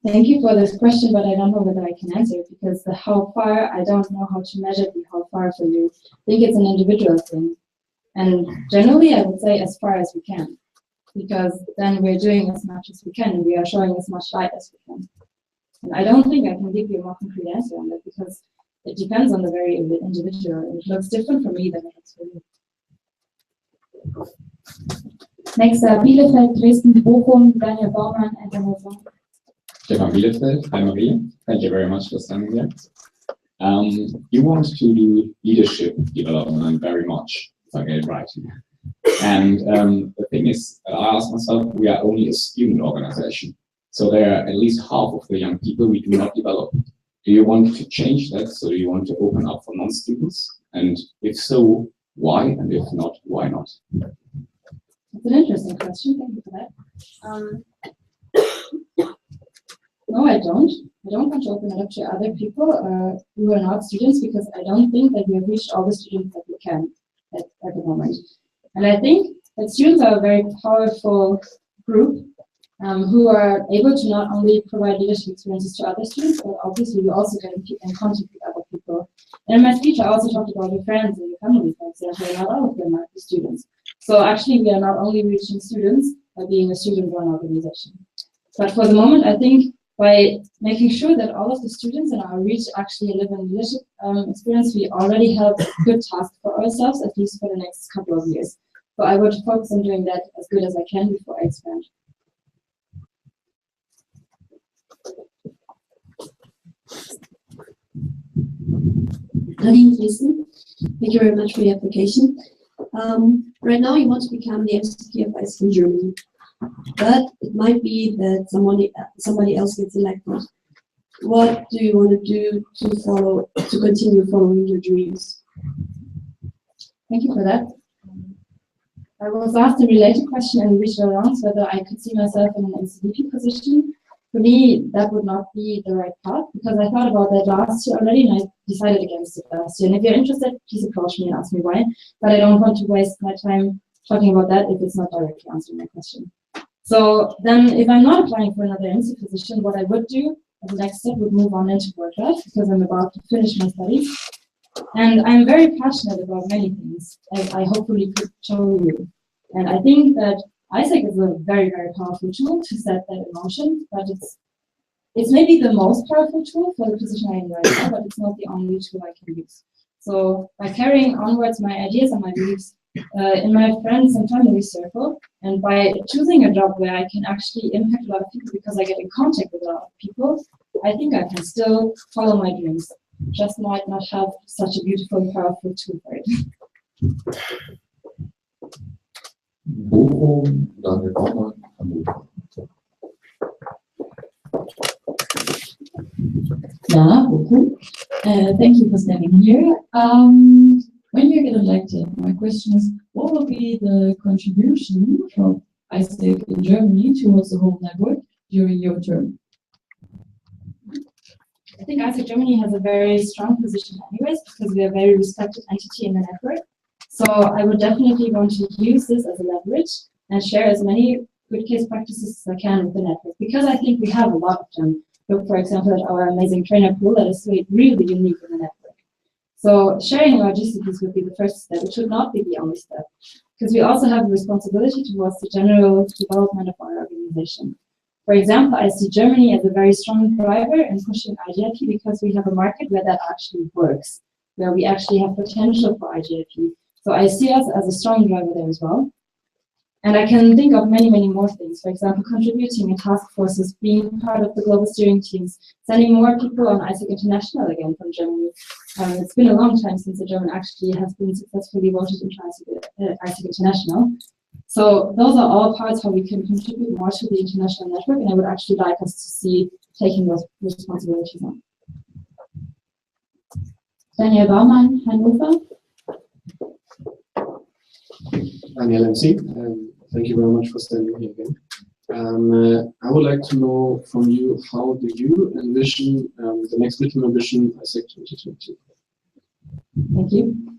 Thank you for this question, but I don't know whether I can answer it because the how far, I don't know how to measure the how far for you. I think it's an individual thing. And generally, I would say as far as we can, because then we're doing as much as we can and we are showing as much light as we can. And I don't think I can give you a more concrete answer on that because it depends on the very individual. And it looks different for me than it looks for you. Next, Bielefeld, Dresden, Bochum, Daniel Baumann, and Amazon. Stefan Bielefeld, hi Maria. Thank you very much for standing there. You want to do leadership development very much, if I get it right. And the thing is, I ask myself, we are only a student organization. So there are at least half of the young people we do not develop. Do you want to change that? So do you want to open up for non-students? And if so, why? And if not, why not? That's an interesting question. Thank you for that. No, I don't. I don't want to open it up to other people who are not students because I don't think that we have reached all the students that we can at the moment. And I think that students are a very powerful group who are able to not only provide leadership experiences to other students, but obviously we also get in contact with other people. And in my speech, I also talked about your friends and your family, for example, and not all of them are students. So actually, we are not only reaching students by being a student-run organization. But for the moment, I think by making sure that all of the students in our reach actually live in leadership experience, we already have a good task for ourselves, at least for the next couple of years. So I would focus on doing that as good as I can before I expand. Nadine, listen. Thank you very much for your application. Right now, you want to become the MCP of ICT in Germany, but it might be that somebody else gets elected. what do you want to do to continue following your dreams? Thank you for that. I was asked a related question in regional rounds whether I could see myself in an MCP position. For me, that would not be the right path because I thought about that last year already and I decided against it last year. And if you're interested, please approach me and ask me why. But I don't want to waste my time talking about that if it's not directly answering my question. So then if I'm not applying for another MC position, what I would do as the next step would move on into work life because I'm about to finish my studies. And I'm very passionate about many things, as I hopefully could show you. And I think that ISEC is a very, very powerful tool to set that in motion, but it's maybe the most powerful tool for the position I'm in right now, but it's not the only tool I can use. So by carrying onwards my ideas and my beliefs in my friends and family circle, and by choosing a job where I can actually impact a lot of people because I get in contact with a lot of people, I think I can still follow my dreams. Just might not have such a beautiful and powerful tool for it. Yeah, thank you for standing here. When you get elected, my question is, what will be the contribution of ISEC in Germany towards the whole network during your term? I think ISEC Germany has a very strong position anyways, because we are a very respected entity in the network. So I would definitely want to use this as a leverage and share as many good case practices as I can with the network, because I think we have a lot of them. Look, for example, at our amazing trainer pool that is really unique in the network. So sharing our GCPs would be the first step. It should not be the only step, because we also have a responsibility towards the general development of our organization. For example, I see Germany as a very strong driver in pushing IGIP because we have a market where that actually works, where we actually have potential for IGIP. So I see us as a strong driver there as well. And I can think of many, many more things. For example, contributing in task forces, being part of the global steering teams, sending more people on ISEC International again from Germany. It's been a long time since a German actually has been successfully voted into ISEC International. So those are all parts how we can contribute more to the international network, and I would actually like us to see taking those responsibilities on. Daniel Baumann, Hannover. Daniel MC, thank you very much for standing here again. I would like to know from you, how do you envision the next midterm ambition ISEC 2020? Thank you.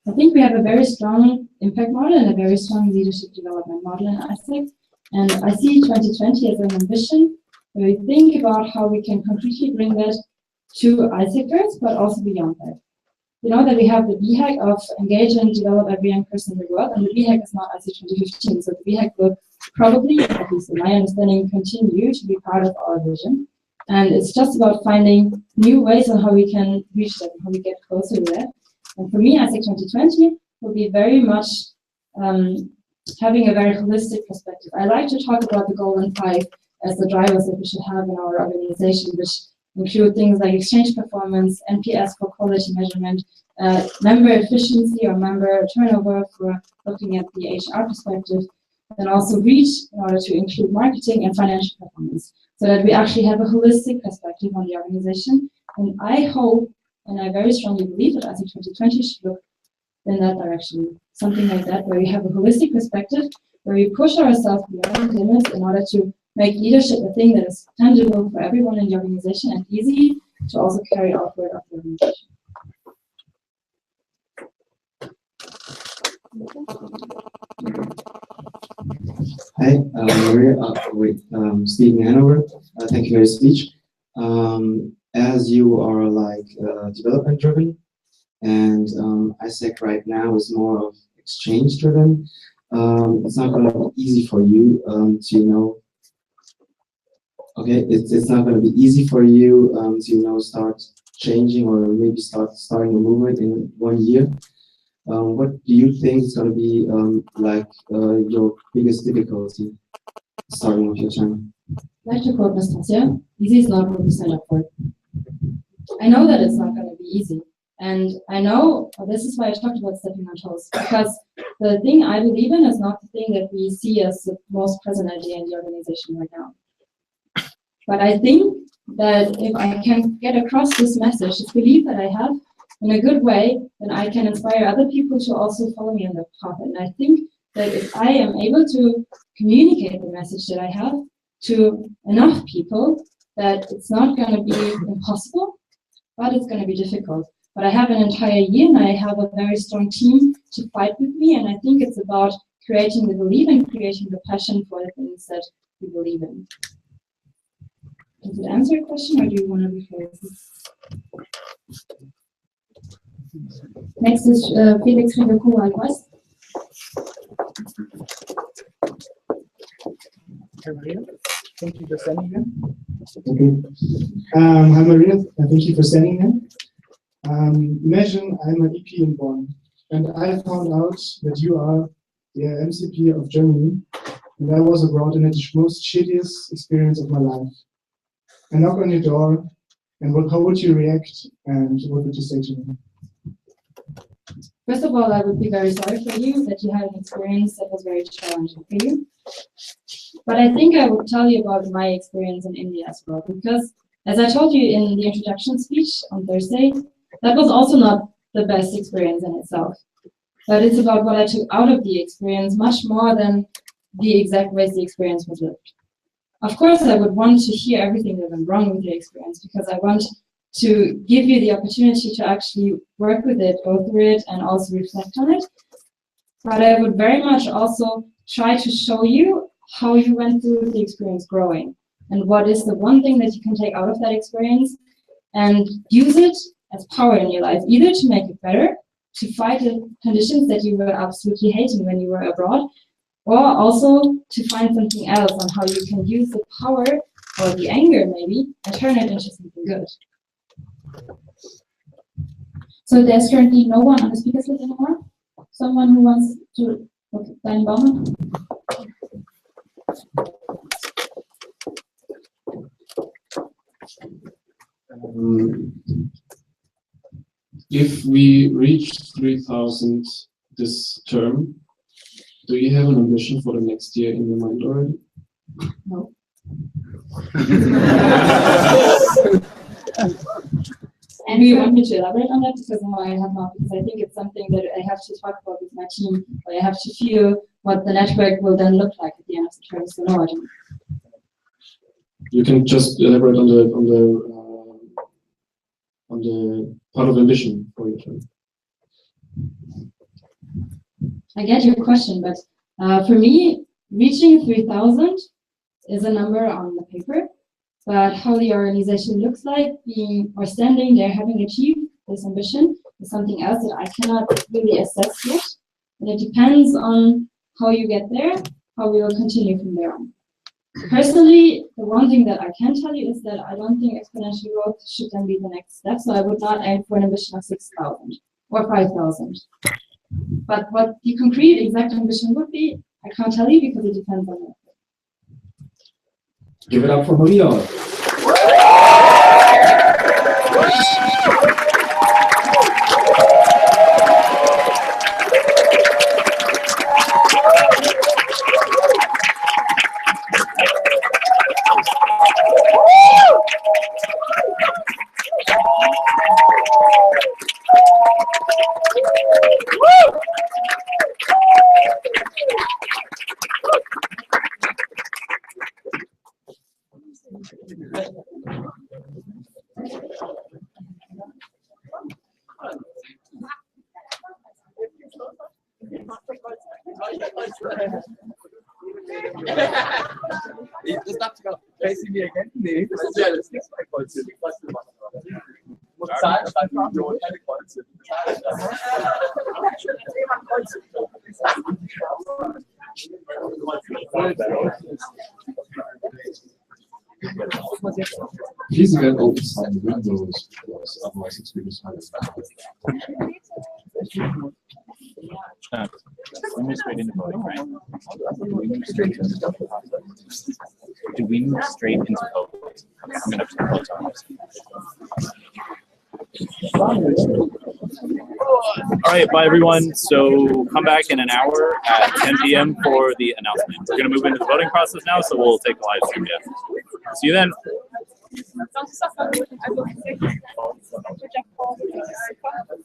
I think we have a very strong impact model and a very strong leadership development model in ISEC. And I see 2020 as an ambition where we think about how we can concretely bring that to ISECers, but also beyond that. You know that we have the BHAG of engage and develop every young person in the world, and the BHAG is not ISEC 2015, so the BHAG will probably, at least in my understanding, continue to be part of our vision. And it's just about finding new ways on how we can reach that, and how we get closer to that. And for me, ISEC 2020 will be very much having a very holistic perspective. I like to talk about the Golden Five as the drivers that we should have in our organization, which include things like exchange performance, NPS for quality measurement, member efficiency or member turnover for looking at the HR perspective, and also reach in order to include marketing and financial performance, so that we actually have a holistic perspective on the organization. And I hope, and I very strongly believe that ISEC 2020 should look in that direction, something like that, where we have a holistic perspective, where we push ourselves beyond limits in order to make leadership a thing that is tangible for everyone in the organization and easy to also carry outward of the organization. Hi, Maria, Stephen Hanover. Thank you for your speech. As you are like development driven, and ISEC right now is more of exchange driven, it's not going to be easy for you to it's not going to be easy for you to start changing or maybe starting a movement in 1 year. What do you think is going to be your biggest difficulty starting with your term? Like to quote Nastasia, easy is not what we sign up for. I know that it's not going to be easy. And I know, this is why I talked about stepping on toes, because the thing I believe in is not the thing that we see as the most present idea in the organization right now. But I think that if I can get across this message, this belief that I have in a good way, then I can inspire other people to also follow me on that path. And I think that if I am able to communicate the message that I have to enough people, that it's not going to be impossible, but it's going to be difficult. But I have an entire year and I have a very strong team to fight with me. And I think it's about creating the belief and creating the passion for the things that we believe in. Does it answer your question, or do you want to rephrase it? Next is Felix Ribeco, West. Thank you for sending them. Okay. Hi Maria, thank you for sending them. Imagine I'm an EP in Bonn, and I found out that you are the MCP of Germany, and I was abroad and had the most shittiest experience of my life. I knock on your door, and how would you react, and what would you say to me? First of all, I would be very sorry for you that you had an experience that was very challenging for you. But I think I would tell you about my experience in India as well, because as I told you in the introduction speech on Thursday, that was also not the best experience in itself. But it's about what I took out of the experience much more than the exact ways the experience was lived. Of course, I would want to hear everything that went wrong with the experience, because I want to give you the opportunity to actually work with it, go through it, and also reflect on it. But I would very much also try to show you how you went through the experience growing, and what is the one thing that you can take out of that experience and use it as power in your life, either to make it better, to fight the conditions that you were absolutely hating when you were abroad, or also to find something else on how you can use the power or the anger maybe and turn it into something good. So there's currently no one on the speakers list anymore? Someone who wants to, okay, Dein Baumann? If we reach 3,000 this term, do you have an ambition for the next year in your mind already? No. And do you want me to elaborate on that? Because no, I have not, because I think it's something that I have to talk about with my team, but I have to feel what the network will then look like at the end of the term, so no, I don't. You can just elaborate on the part of ambition for your term. I get your question, but for me, reaching 3,000 is a number on the paper, but how the organization looks like, being or standing there, having achieved this ambition, is something else that I cannot really assess yet. And it depends on how you get there, how we will continue from there on. Personally, the one thing that I can tell you is that I don't think exponential growth should then be the next step, so I would not aim for an ambition of 6,000 or 5,000. But what the concrete exact ambition would be, I can't tell you because it depends on it. Give it up for Maria. Das darf sogar facing me again. Nee, das ist ja das nächste Mal Kreuze. Muss zahlen, 3 Millionen, keine Kreuze. Please get open side windows, because otherwise it's really hard. We move straight into voting, right? Do we move straight into voting? Do we move straight into voting? Okay, I'm gonna have to vote on this. All right, bye everyone. So come back in an hour at 10 p.m. for the announcement. We're gonna move into the voting process now, so we'll take the live stream. Yeah. See you then. Also tatsächlich Project